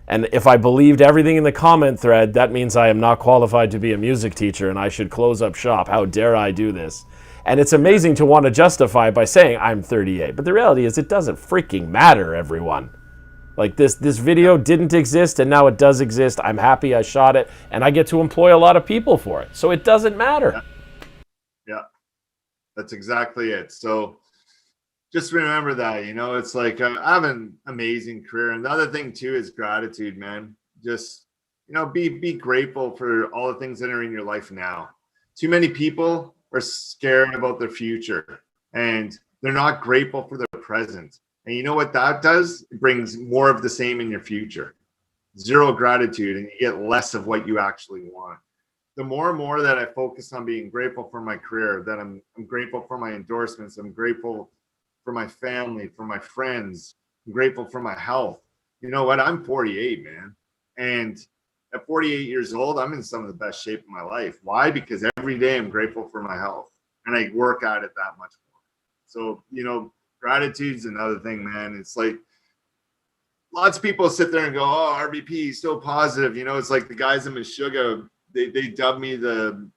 And if I believed everything in the comment thread, that means I am not qualified to be a music teacher and I should close up shop. How dare I do this? And it's amazing to want to justify by saying I'm 38. But the reality is it doesn't freaking matter, everyone. Like, this video didn't exist and now it does exist. I'm happy I shot it and I get to employ a lot of people for it. So it doesn't matter. Yeah, that's exactly it. So just remember that, it's like I have an amazing career. And the other thing too is gratitude, man. Just, be grateful for all the things that are in your life now. Too many people are scared about their future and they're not grateful for their present. And you know what that does? It brings more of the same in your future. Zero gratitude, and you get less of what you actually want. The more and more that I focus on being grateful for my career, that I'm grateful for my endorsements, I'm grateful for my family, for my friends, I'm grateful for my health. You know what? I'm 48, man. And at 48 years old, I'm in some of the best shape of my life. Why? Because every day I'm grateful for my health and I work at it that much more. So, gratitude's another thing, man. It's like lots of people sit there and go, oh, RVP, so positive. It's like the guys in Meshuggah, they dub me the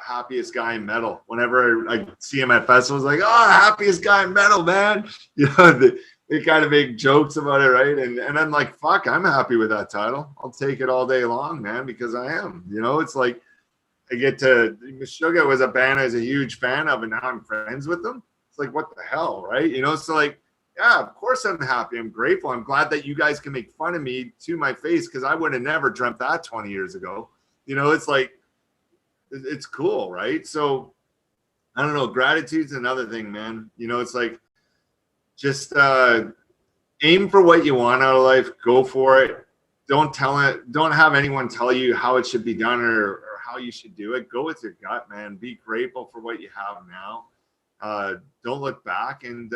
happiest guy in metal. Whenever I see him at festivals, like, oh, happiest guy in metal, man. They kind of make jokes about it, right? And I'm like, fuck, I'm happy with that title. I'll take it all day long, man, because I am. It's like I get to Meshuggah was a band I was a huge fan of, and now I'm friends with them. It's like, what the hell, right? So like, yeah, of course I'm happy. I'm grateful. I'm glad that you guys can make fun of me to my face because I would have never dreamt that 20 years ago. It's like, it's cool, right? So I don't know. Gratitude's another thing, man. It's like, just aim for what you want out of life. Go for it. Don't have anyone tell you how it should be done or how you should do it. Go with your gut, man. Be grateful for what you have now. Don't look back, and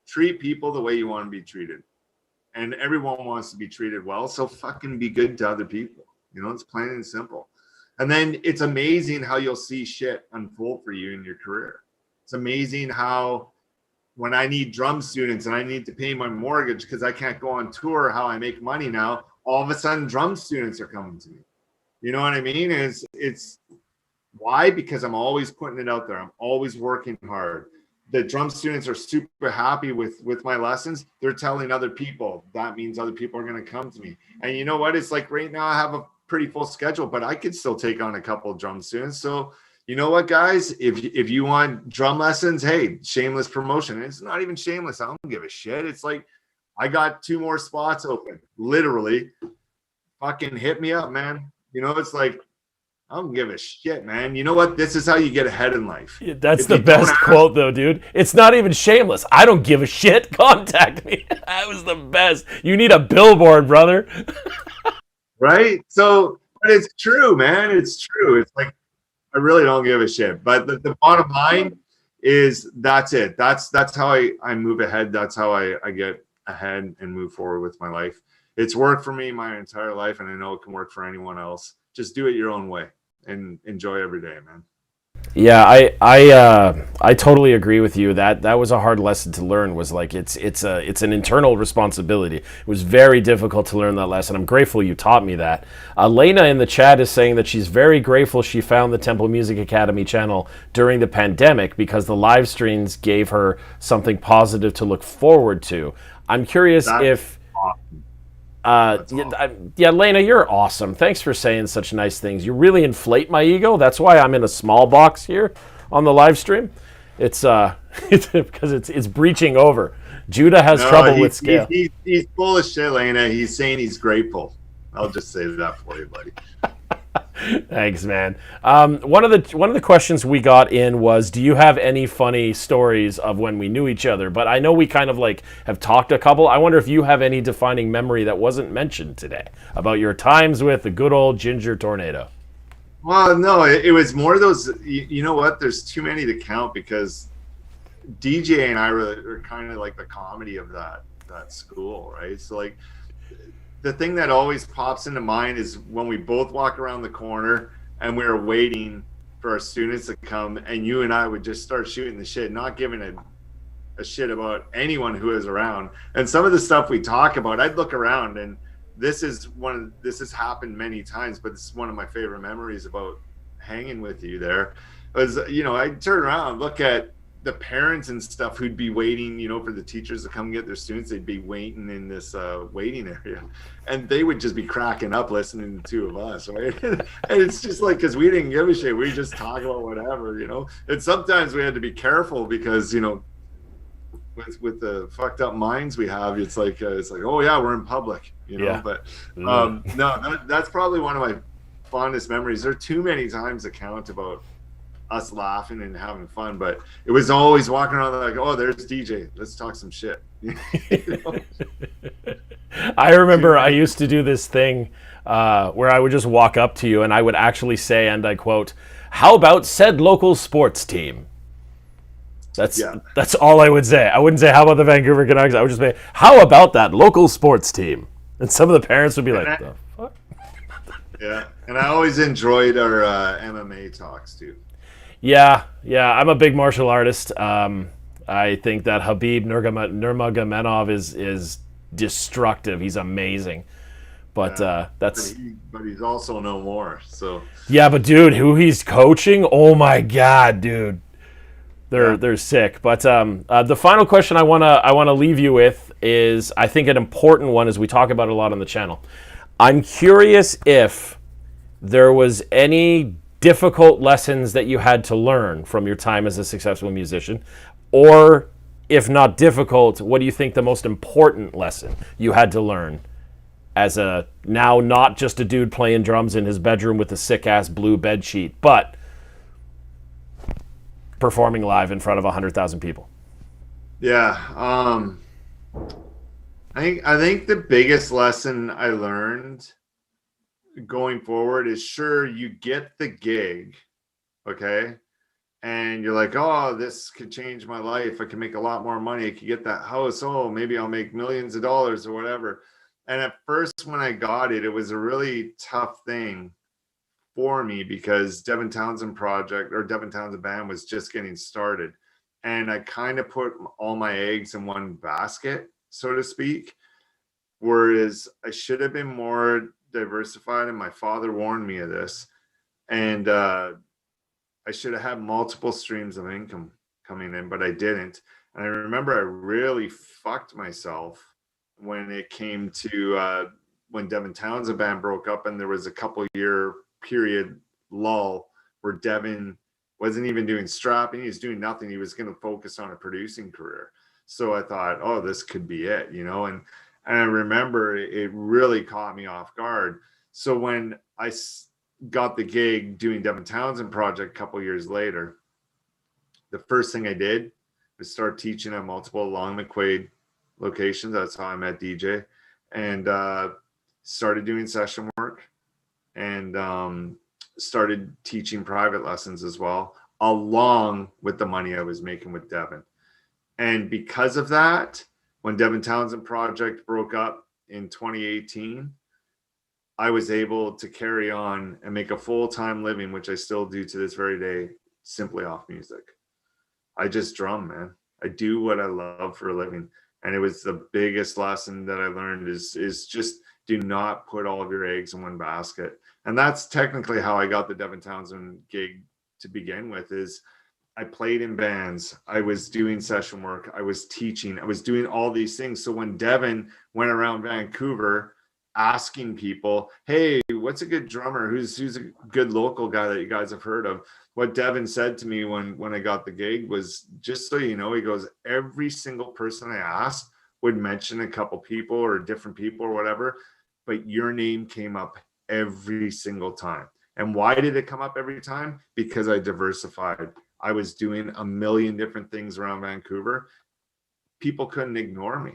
treat people the way you want to be treated. And everyone wants to be treated well, so fucking be good to other people. It's plain and simple. And then it's amazing how you'll see shit unfold for you in your career. It's amazing how when I need drum students and I need to pay my mortgage because I can't go on tour, how I make money now, all of a sudden drum students are coming to me. You know what I mean? It's why? Because I'm always putting it out there. I'm always working hard. The drum students are super happy with my lessons. They're telling other people. That means other people are going to come to me. And you know what? It's like right now I have a pretty full schedule, but I could still take on a couple of drum students. So you know what, guys? If you want drum lessons, hey, shameless promotion. And it's not even shameless. I don't give a shit. It's like I got 2 more spots open. Literally, fucking hit me up, man. It's like I don't give a shit, man. You know what? This is how you get ahead in life. Yeah, that's the best quote, though, dude. It's not even shameless. I don't give a shit. Contact me. That was the best. You need a billboard, brother. Right? So, but it's true, man. It's true. It's like I really don't give a shit. But the bottom line is that's it. That's how I move ahead. That's how I get ahead and move forward with my life. It's worked for me my entire life, and I know it can work for anyone else. Just do it your own way and enjoy every day, man. Yeah, I totally agree with you. That was a hard lesson to learn. Was like it's an internal responsibility. It was very difficult to learn that lesson. I'm grateful you taught me that. Lena in the chat is saying that she's very grateful she found the Temple Music Academy channel during the pandemic because the live streams gave her something positive to look forward to. I'm curious if awesome. yeah, Lena, you're awesome. Thanks for saying such nice things. You really inflate my ego. That's why I'm in a small box here on the live stream. It's it's because it's breaching over. Judah has trouble with scale. He's full of shit, Lena. He's saying he's grateful. I'll just say that for you, buddy. Thanks, man. One of the questions we got in was, do you have any funny stories of when we knew each other? But I know we kind of like have talked a couple. I wonder if you have any defining memory that wasn't mentioned today about your times with the good old Ginger Tornado. Well, no, it was more of those. You know what? There's too many to count because DJ and I are kind of like the comedy of that school, right? So like, the thing that always pops into mind is when we both walk around the corner and we were waiting for our students to come, and you and I would just start shooting the shit, not giving a shit about anyone who is around. And some of the stuff we talk about, I'd look around, and this has happened many times, but this is one of my favorite memories about hanging with you there. Was, I'd turn around and look at the parents and stuff who'd be waiting, for the teachers to come get their students. They'd be waiting in this waiting area, and they would just be cracking up listening to the two of us, right? And it's just like, because we didn't give a shit. We just talk about whatever, And sometimes we had to be careful because, with the fucked up minds we have, it's like, oh yeah, we're in public, Yeah. But no, that's probably one of my fondest memories. There are too many times to count about us laughing and having fun, but it was always walking around like, oh, there's DJ, let's talk some shit. I remember I used to do this thing where I would just walk up to you and I would actually say, and I quote, "How about said local sports team?" That's all I would say. I wouldn't say, "How about the Vancouver Canucks?" I would just say, "How about that local sports team?" And some of the parents would be like, "The fuck?" Yeah, and I always enjoyed our MMA talks too. Yeah, I'm a big martial artist. I think that Habib Nurmagomedov is destructive. He's amazing, but but he's also no more. So yeah, but dude, who he's coaching? Oh my god, dude, they're sick. But the final question I wanna leave you with is, I think, an important one, as we talk about it a lot on the channel. I'm curious if there was any difficult lessons that you had to learn from your time as a successful musician, or if not difficult, what do you think the most important lesson you had to learn as a now not just a dude playing drums in his bedroom with a sick ass blue bed sheet, but performing live in front of 100,000 people? Yeah, I think the biggest lesson I learned going forward is, sure, you get the gig, okay, and you're like, oh, this could change my life, I can make a lot more money, I could get that house, oh, maybe I'll make millions of dollars or whatever. And at first when I got it, it was a really tough thing for me because Devin Townsend Band was just getting started, and I kind of put all my eggs in one basket, so to speak, whereas I should have been more diversified, and my father warned me of this, and I should have had multiple streams of income coming in, but I didn't. And I remember I really fucked myself when it came to when Devin Townsend Band broke up, and there was a couple year period lull where Devin wasn't even doing strapping, he was doing nothing, he was going to focus on a producing career. So I thought, oh, this could be it, and I remember it really caught me off guard. So when I got the gig doing Devin Townsend Project a couple years later, the first thing I did was start teaching at multiple Long McQuaid locations. That's how I met DJ, and started doing session work, and started teaching private lessons as well, along with the money I was making with Devin. And because of that, when Devin Townsend Project broke up in 2018, I was able to carry on and make a full-time living, which I still do to this very day, simply off music. I just drum, man. I do what I love for a living. And it was the biggest lesson that I learned is just do not put all of your eggs in one basket. And that's technically how I got the Devin Townsend gig to begin with. Is I played in bands, I was doing session work, I was teaching, I was doing all these things. So when Devin went around Vancouver asking people, hey, what's a good drummer? Who's a good local guy that you guys have heard of? What Devin said to me when I got the gig was, just so you know, he goes, every single person I asked would mention a couple people or different people or whatever, but your name came up every single time. And why did it come up every time? Because I diversified. I was doing a million different things around Vancouver. People couldn't ignore me.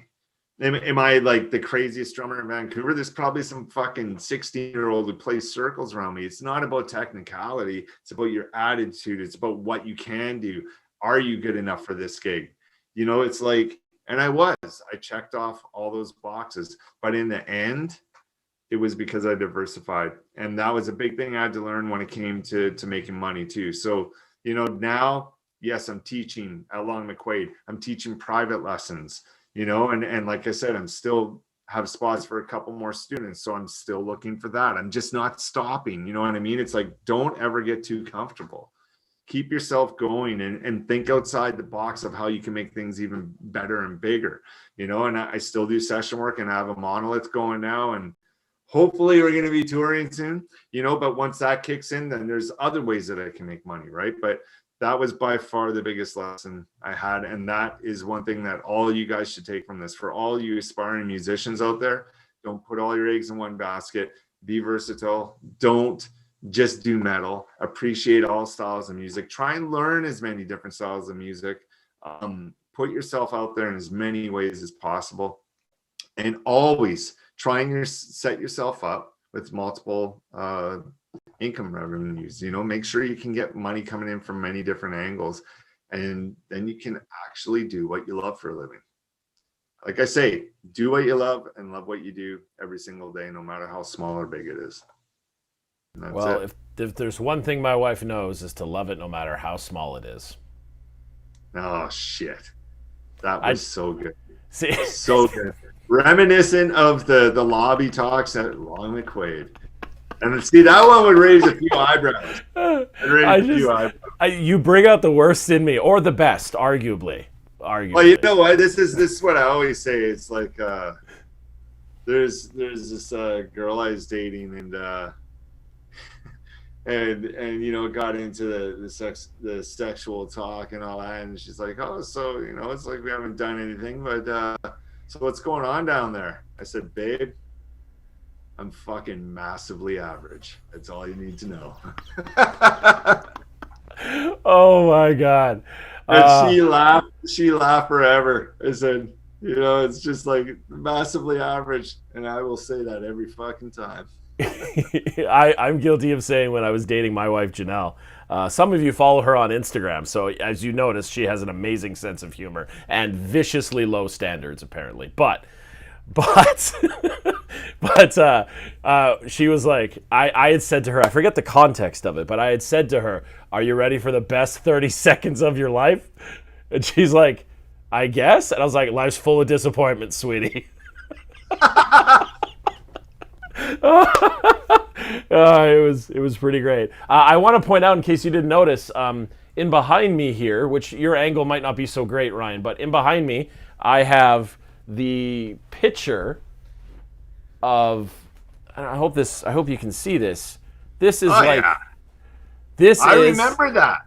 Am I like the craziest drummer in Vancouver? There's probably some fucking 16-year-old who plays circles around me. It's not about technicality. It's about your attitude. It's about what you can do. Are you good enough for this gig? You know, it's like, and I checked off all those boxes. But in the end, it was because I diversified. And that was a big thing I had to learn when it came to making money too. So, you know, now, yes, I'm teaching at Long McQuaid. I'm teaching private lessons. You know, and like I said, I'm still have spots for a couple more students. So I'm still looking for that. I'm just not stopping. You know what I mean? It's like, don't ever get too comfortable. Keep yourself going and think outside the box of how you can make things even better and bigger. You know, and I still do session work and I have a monolith going now. And hopefully we're going to be touring soon, you know, but once that kicks in, then there's other ways that I can make money, right? But that was by far the biggest lesson I had. And that is one thing that all you guys should take from this. For all you aspiring musicians out there, don't put all your eggs in one basket. Be versatile. Don't just do metal. Appreciate all styles of music. Try and learn as many different styles of music. Put yourself out there in as many ways as possible. And always try and set yourself up with multiple income revenues. You know, make sure you can get money coming in from many different angles, and then you can actually do what you love for a living. Like I say, do what you love and love what you do every single day, no matter how small or big it is. Well, if there's one thing my wife knows, is to love it no matter how small it is. Oh shit, that was so good. See, so good. Reminiscent of the lobby talks at Long McQuaid. And see, that one would raise a few eyebrows. You bring out the worst in me, or the best, arguably. Well, you know what? This is what I always say. It's like there's this girl I was dating, and you know, got into the sexual talk and all that, and she's like, oh, so you know, it's like we haven't done anything, but so what's going on down there? I said, babe, I'm fucking massively average. That's all you need to know. Oh my God. And she laughed forever. I said, you know, it's just like massively average. And I will say that every fucking time. I'm guilty of saying when I was dating my wife, Janelle. Some of you follow her on Instagram, so as you notice, she has an amazing sense of humor and viciously low standards, apparently. But she was like, I had said to her, I forget the context of it, but I had said to her, are you ready for the best 30 seconds of your life? And she's like, I guess. And I was like, life's full of disappointment, sweetie. It was pretty great. I want to point out, in case you didn't notice, in behind me here, which your angle might not be so great, Ryan, but in behind me, I have the picture of, I hope you can see this. This is I remember that.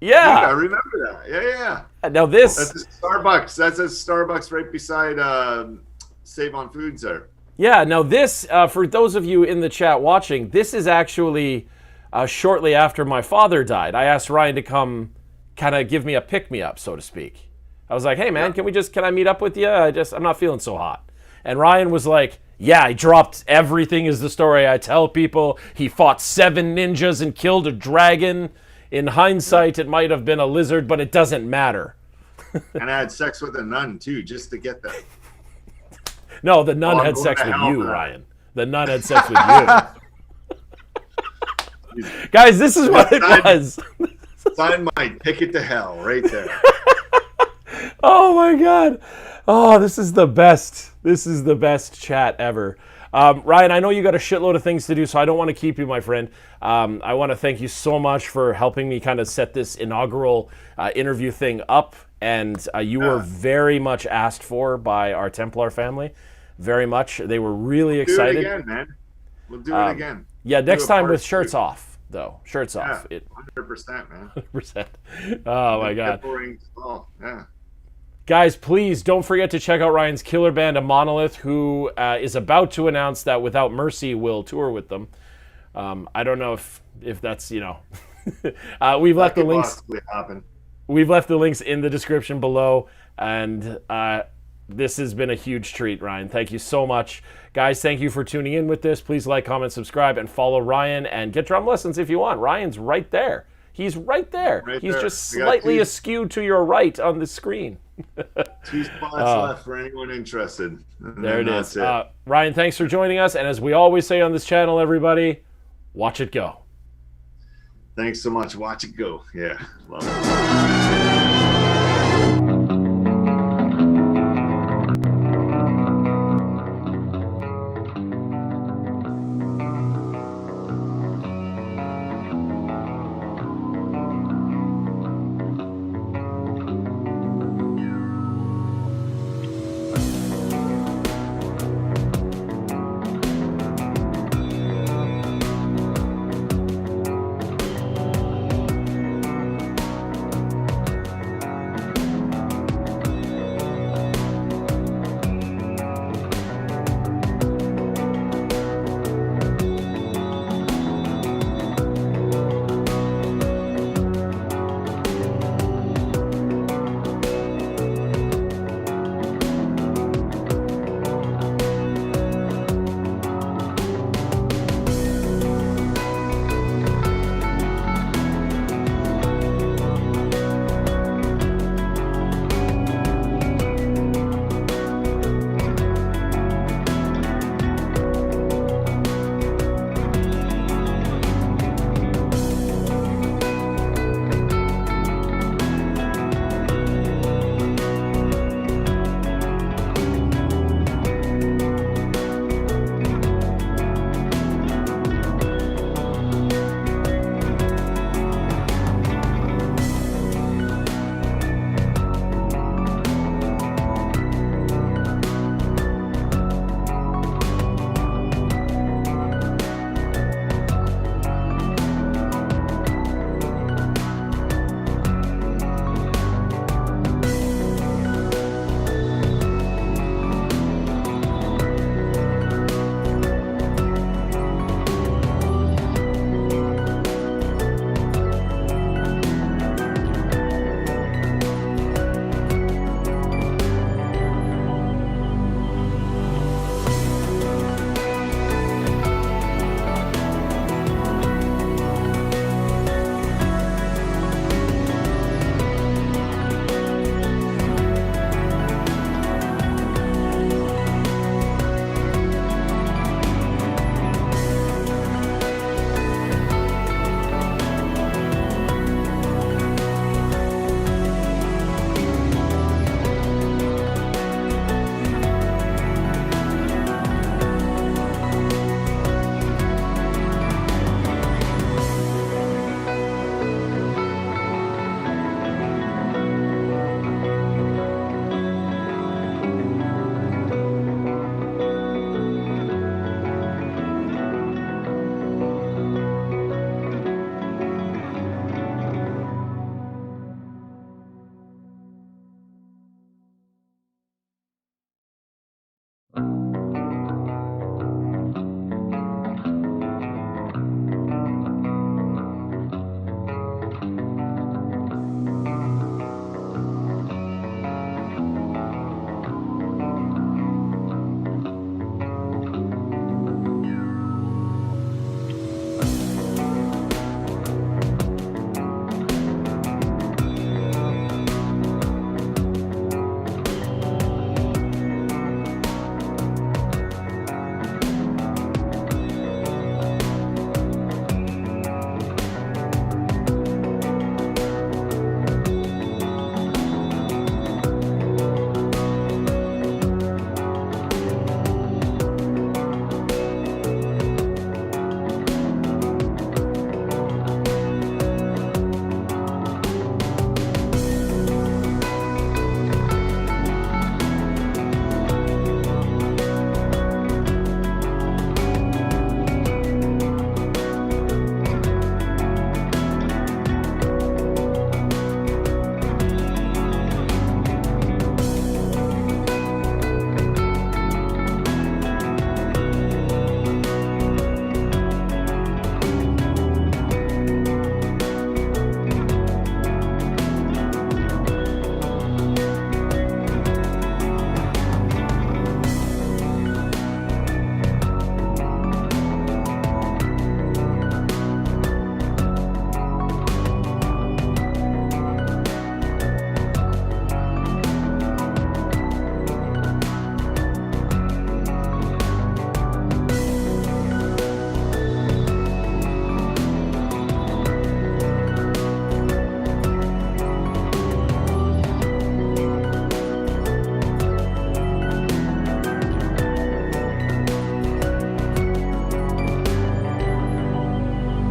Yeah. I remember that. Yeah. Now this. That's a Starbucks. That's a Starbucks right beside Save on Foods there. Yeah. Now this, for those of you in the chat watching, this is actually shortly after my father died. I asked Ryan to come kind of give me a pick-me-up, so to speak. I was like, hey man, can I meet up with you? I'm not feeling so hot. And Ryan was like, yeah, he dropped everything is the story I tell people. He fought 7 ninjas and killed a dragon. In hindsight, it might have been a lizard, but it doesn't matter. And I had sex with a nun too, just to get that. No, the nun had sex with you, Ryan. The nun had sex with you. Guys, this is what it was. Sign my ticket to hell right there. Oh my God. Oh, this is the best. This is the best chat ever. Ryan, I know you got a shitload of things to do, so I don't want to keep you, my friend. I want to thank you so much for helping me kind of set this inaugural interview thing up. And you were very much asked for by our Templar family. Very much. They were really excited. Do it again, man. We'll do it again. Yeah, next time with shirts 2. off, though. Shirts off. 100%, man. 100%. Oh, my God. Oh, yeah. Guys, please don't forget to check out Ryan's killer band, A Monolith, who is about to announce that Without Mercy will tour with them. I don't know if that's, we've left the links. We've left the links in the description below, and this has been a huge treat, Ryan. Thank you so much. Guys, thank you for tuning in with this. Please like, comment, subscribe, and follow Ryan, and get drum lessons if you want. Ryan's right there. He's right there. He's just slightly askew to your right on the screen. 2 spots left for anyone interested. There it is. Ryan, thanks for joining us. And as we always say on this channel, everybody, watch it go. Thanks so much. Watch it go. Yeah. Love it.